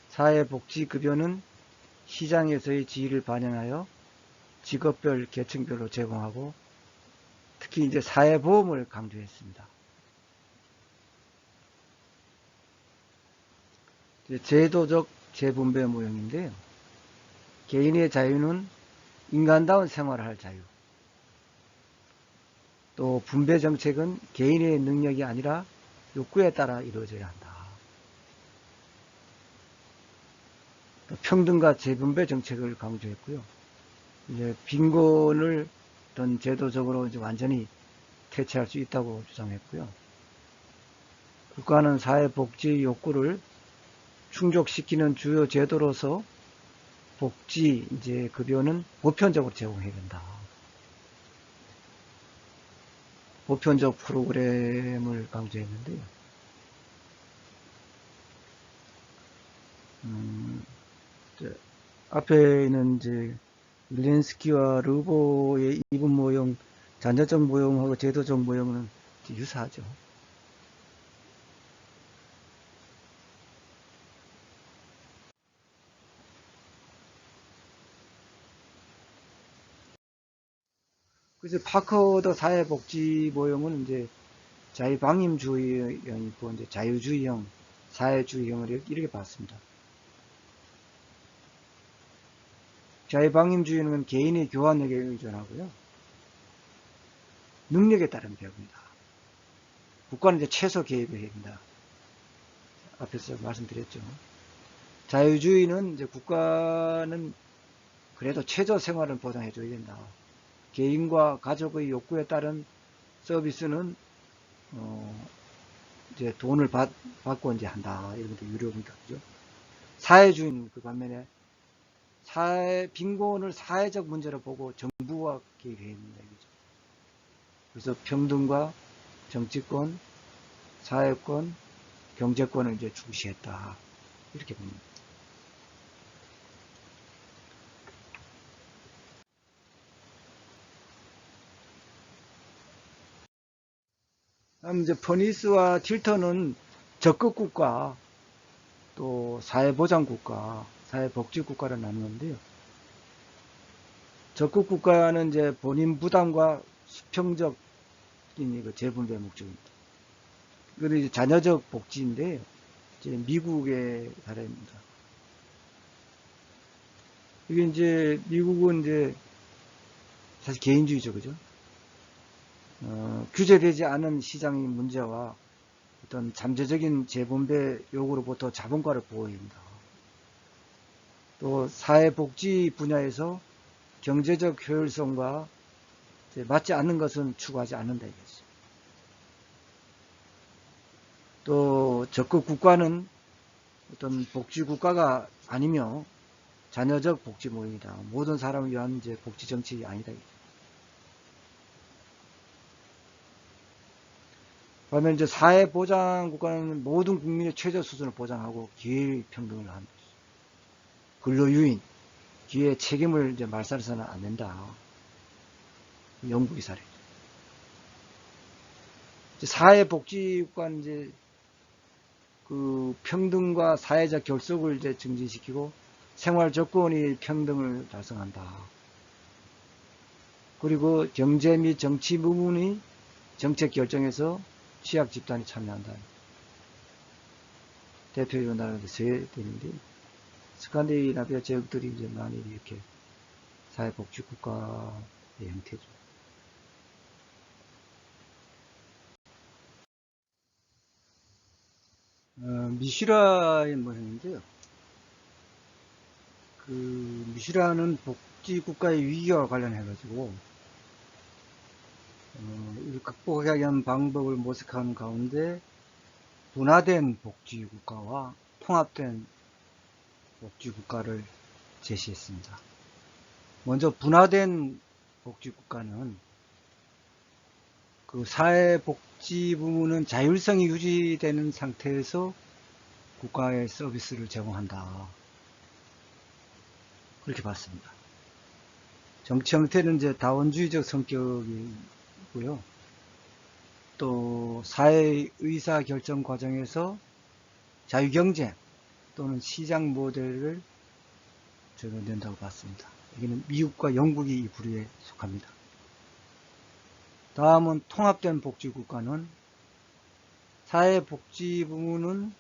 [SPEAKER 1] 사회복지급여는 시장에서의 지위를 반영하여 직업별, 계층별로 제공하고 특히 이제 사회보험을 강조했습니다. 제도적 재분배 모형인데요. 개인의 자유는 인간다운 생활을 할 자유. 또 분배 정책은 개인의 능력이 아니라 욕구에 따라 이루어져야 한다. 또 평등과 재분배 정책을 강조했고요. 이제 빈곤을 어떤 제도적으로 이제 완전히 퇴치할 수 있다고 주장했고요. 국가는 사회복지 욕구를 충족시키는 주요 제도로서 복지 이제 급여는 보편적으로 제공해야 된다. 보편적 프로그램을 강조했는데요. 앞에는 이제 릴렌스키와 르보의 이분 모형, 자녀적 모형하고 제도적 모형은 유사하죠. 그래서 파커더 사회복지 모형은 이제 자유방임주의형이 있고 이제 자유주의형, 사회주의형을 이렇게 봤습니다. 자유방임주의는 개인의 교환력에 의존하고요. 능력에 따른 배분이다. 국가는 이제 최소 개입을 해야 된다. 앞에서 말씀드렸죠. 자유주의는 이제 국가는 그래도 최저 생활을 보장해줘야 된다. 개인과 가족의 욕구에 따른 서비스는 이제 돈을 받고 이제 한다. 이런 것도 유료입니다. 그죠? 사회주의는 그 반면에 빈곤을 사회적 문제로 보고 정부가 개입해야 된다. 이거죠. 그래서 평등과 정치권, 사회권, 경제권을 이제 중시했다. 이렇게 봅니다. 다음 이제 퍼니스와 틸턴은 적극국가, 또 사회보장국가, 사회복지국가를 나누는데요. 적극국가는 이제 본인 부담과 수평적인 재분배 목적입니다. 이거는 이제 자녀적 복지인데, 이제 미국의 사례입니다. 이게 이제 미국은 이제 사실 개인주의죠, 그죠? 규제되지 않은 시장의 문제와 어떤 잠재적인 재분배 요구로부터 자본가를 보호해야 한다. 또 사회복지 분야에서 경제적 효율성과 맞지 않는 것은 추구하지 않는다 이거죠. 또 적극 국가는 어떤 복지 국가가 아니며 자녀적 복지 모형이다. 모든 사람을 위한 이제 복지 정책이 아니다. 그러면 이제 사회보장 국가는 모든 국민의 최저 수준을 보장하고 기회 평등을 합니다. 근로유인, 기회 책임을 이제 말살해서는 안 된다. 영국의 사례. 사회복지국가는 이제 그 평등과 사회적 결속을 이제 증진시키고 생활 조건이 평등을 달성한다. 그리고 경제 및 정치 부문이 정책 결정에서 취약 집단이 참여한다. 대표적으로 나라는 스웨덴인데 스칸디나비아 지역들이 이제 많이 이렇게 사회복지국가의 형태죠. 미슈라의 모형인데요. 미시라는 복지국가의 위기와 관련해가지고, 이를 극복하기 위한 방법을 모색하는 가운데, 분화된 복지국가와 통합된 복지국가를 제시했습니다. 먼저 분화된 복지국가는 그 사회복지 부문은 자율성이 유지되는 상태에서 국가의 서비스를 제공한다. 그렇게 봤습니다. 정치 형태는 이제 다원주의적 성격이고요. 또 사회 의사 결정 과정에서 자유경쟁 또는 시장 모델을 적용된다고 봤습니다. 여기는 미국과 영국이 이 부류에 속합니다. 다음은 통합된 복지국가는 사회복지 부문은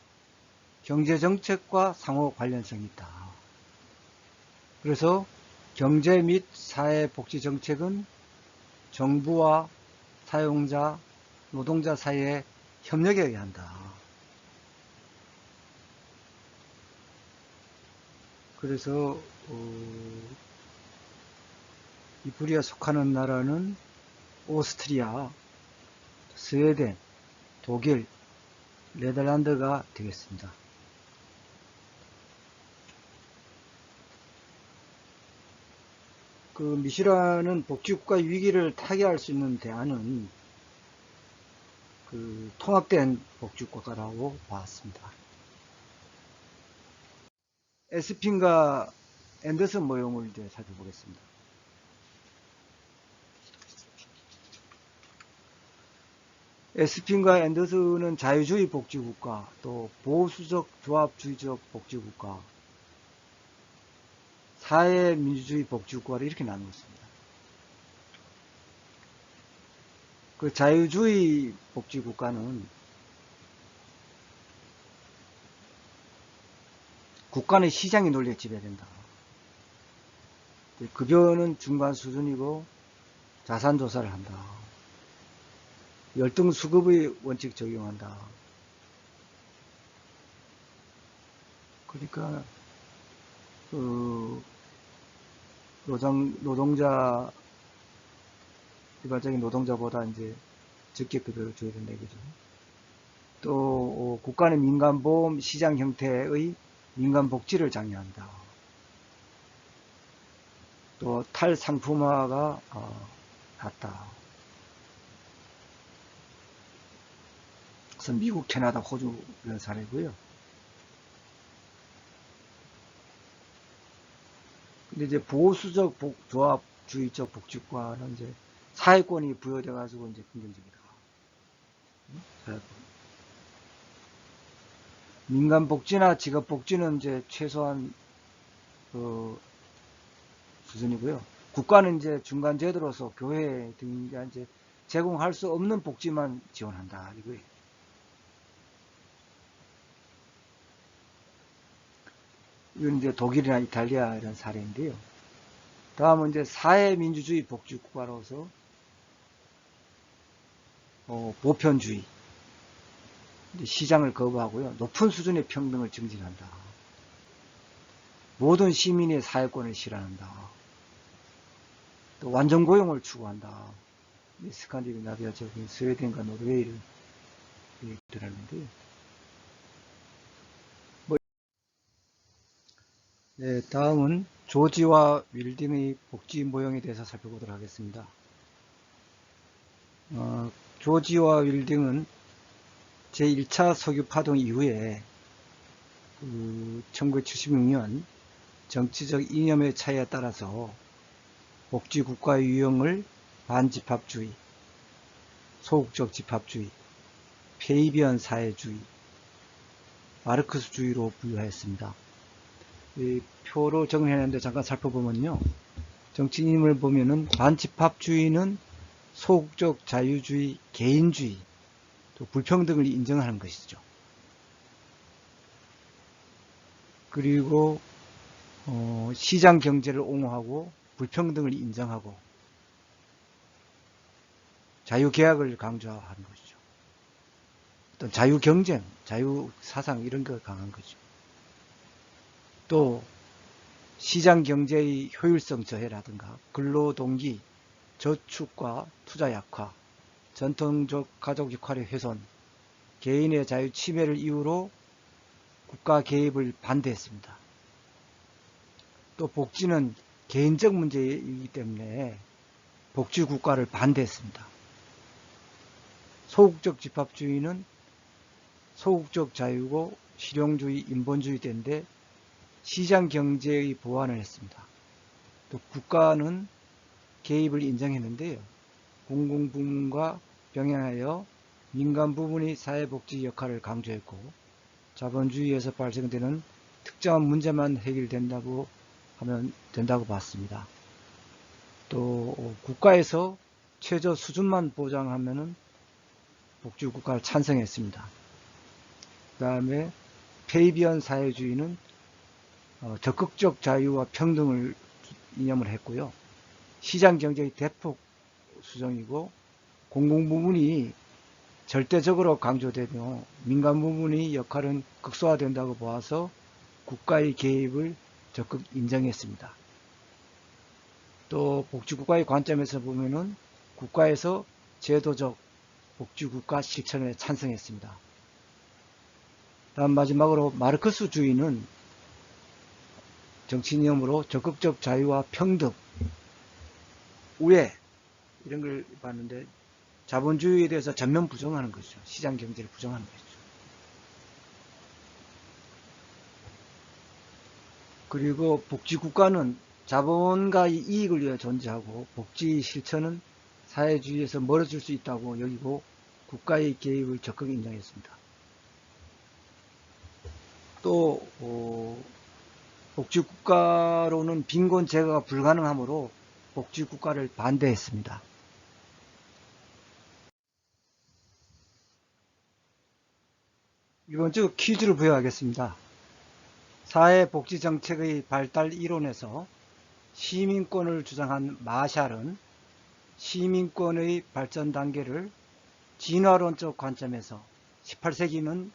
[SPEAKER 1] 경제정책과 상호 관련성이 있다. 그래서 경제 및 사회복지정책은 정부와 사용자, 노동자 사이에 협력해야 한다. 그래서 이 부류에 속하는 나라는 오스트리아, 스웨덴, 독일, 네덜란드가 되겠습니다. 미시라는 복지국가 위기를 타개할 수 있는 대안은 통합된 복지국가라고 봤습니다. 에스핀과 앤더슨 모형을 이제 살펴보겠습니다. 에스핀과 앤더슨은 자유주의 복지국가, 또 보수적 조합주의적 복지국가, 사회민주주의 복지국가를 이렇게 나누었습니다. 자유주의 복지국가는 국가는 시장의 논리에 지배된다. 급여는 중간 수준이고 자산조사를 한다. 열등수급의 원칙 적용한다. 그러니까 노동자 일반적인 노동자보다 이제 적게 급여를 줘야 된다 이거죠. 또 국가는 민간보험 시장 형태의 민간복지를 장려한다. 또 탈상품화가 낮다. 그래서 미국, 캐나다, 호주 이런 사례고요. 근데 이제 보수적 조합주의적 복지국가는 이제 사회권이 부여돼 가지고 이제 긍정적이다. 민간복지나 직업복지는 이제 최소한 수준이고요. 국가는 이제 중간 제도로서 교회 등 이제 제공할 수 없는 복지만 지원한다 이거예요. 이건 이제 독일이나 이탈리아 이런 사례인데요. 다음은 이제 사회민주주의 복지국가로서 보편주의, 시장을 거부하고요. 높은 수준의 평등을 증진한다. 모든 시민의 사회권을 실현한다. 또 완전 고용을 추구한다. 스칸디나비아적인 스웨덴과 노르웨이를 들었는데요. 네, 다음은 조지와 윌딩의 복지 모형에 대해서 살펴보도록 하겠습니다. 조지와 윌딩은 제1차 석유파동 이후에 1976년 정치적 이념의 차이에 따라서 복지국가의 유형을 반집합주의, 소극적 집합주의, 페이비언 사회주의, 마르크스주의로 분류하였습니다. 이 표로 정리했는데 잠깐 살펴보면요. 정치 이념을 보면은 반집합주의는 소극적 자유주의, 개인주의, 또 불평등을 인정하는 것이죠. 그리고 시장 경제를 옹호하고 불평등을 인정하고 자유계약을 강조하는 것이죠. 어떤 자유경쟁, 자유사상 이런 거 강한 거죠. 또 시장 경제의 효율성 저해라든가 근로동기 저축과 투자 약화, 전통적 가족 역할의 훼손, 개인의 자유 침해를 이유로 국가 개입을 반대했습니다. 또 복지는 개인적 문제이기 때문에 복지 국가를 반대했습니다. 소극적 집합주의는 소극적 자유고 실용주의, 인본주의 때인데 시장 경제의 보완을 했습니다. 또 국가는 개입을 인정했는데요. 공공부문과 병행하여 민간 부문이 사회복지 역할을 강조했고 자본주의에서 발생되는 특정한 문제만 해결된다고 하면 된다고 봤습니다. 또 국가에서 최저 수준만 보장하면은 복지국가를 찬성했습니다. 그 다음에 페이비언 사회주의는 적극적 자유와 평등을 이념을 했고요. 시장경제의 대폭 수정이고 공공부문이 절대적으로 강조되며 민간부문의 역할은 극소화된다고 보아서 국가의 개입을 적극 인정했습니다. 또 복지국가의 관점에서 보면은 국가에서 제도적 복지국가 실천에 찬성했습니다. 다음 마지막으로 마르크스주의는 정치이념으로 적극적 자유와 평등, 우애 이런 걸 봤는데 자본주의에 대해서 전면 부정하는 것이죠. 시장 경제를 부정하는 것이죠. 그리고 복지국가는 자본가의 이익을 위해 존재하고 복지 실천은 사회주의에서 멀어질 수 있다고 여기고 국가의 개입을 적극 인정했습니다. 또 복지국가로는 빈곤 제거가 불가능하므로 복지국가를 반대했습니다. 이번 주 퀴즈를 부여하겠습니다. 사회복지정책의 발달 이론에서 시민권을 주장한 마샬은 시민권의 발전 단계를 진화론적 관점에서 18세기는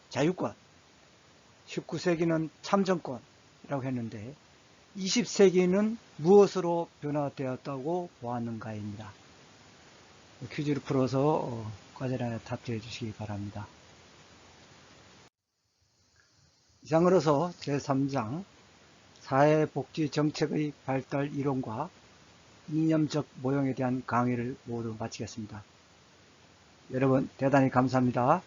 [SPEAKER 1] 자유권, 19세기는 참정권이라고 했는데 20세기는 무엇으로 변화되었다고 보았는가입니다. 퀴즈를 풀어서 과제란에 답지해 주시기 바랍니다. 이상으로서 제3장 사회복지정책의 발달 이론과 이념적 모형에 대한 강의를 모두 마치겠습니다. 여러분 대단히 감사합니다.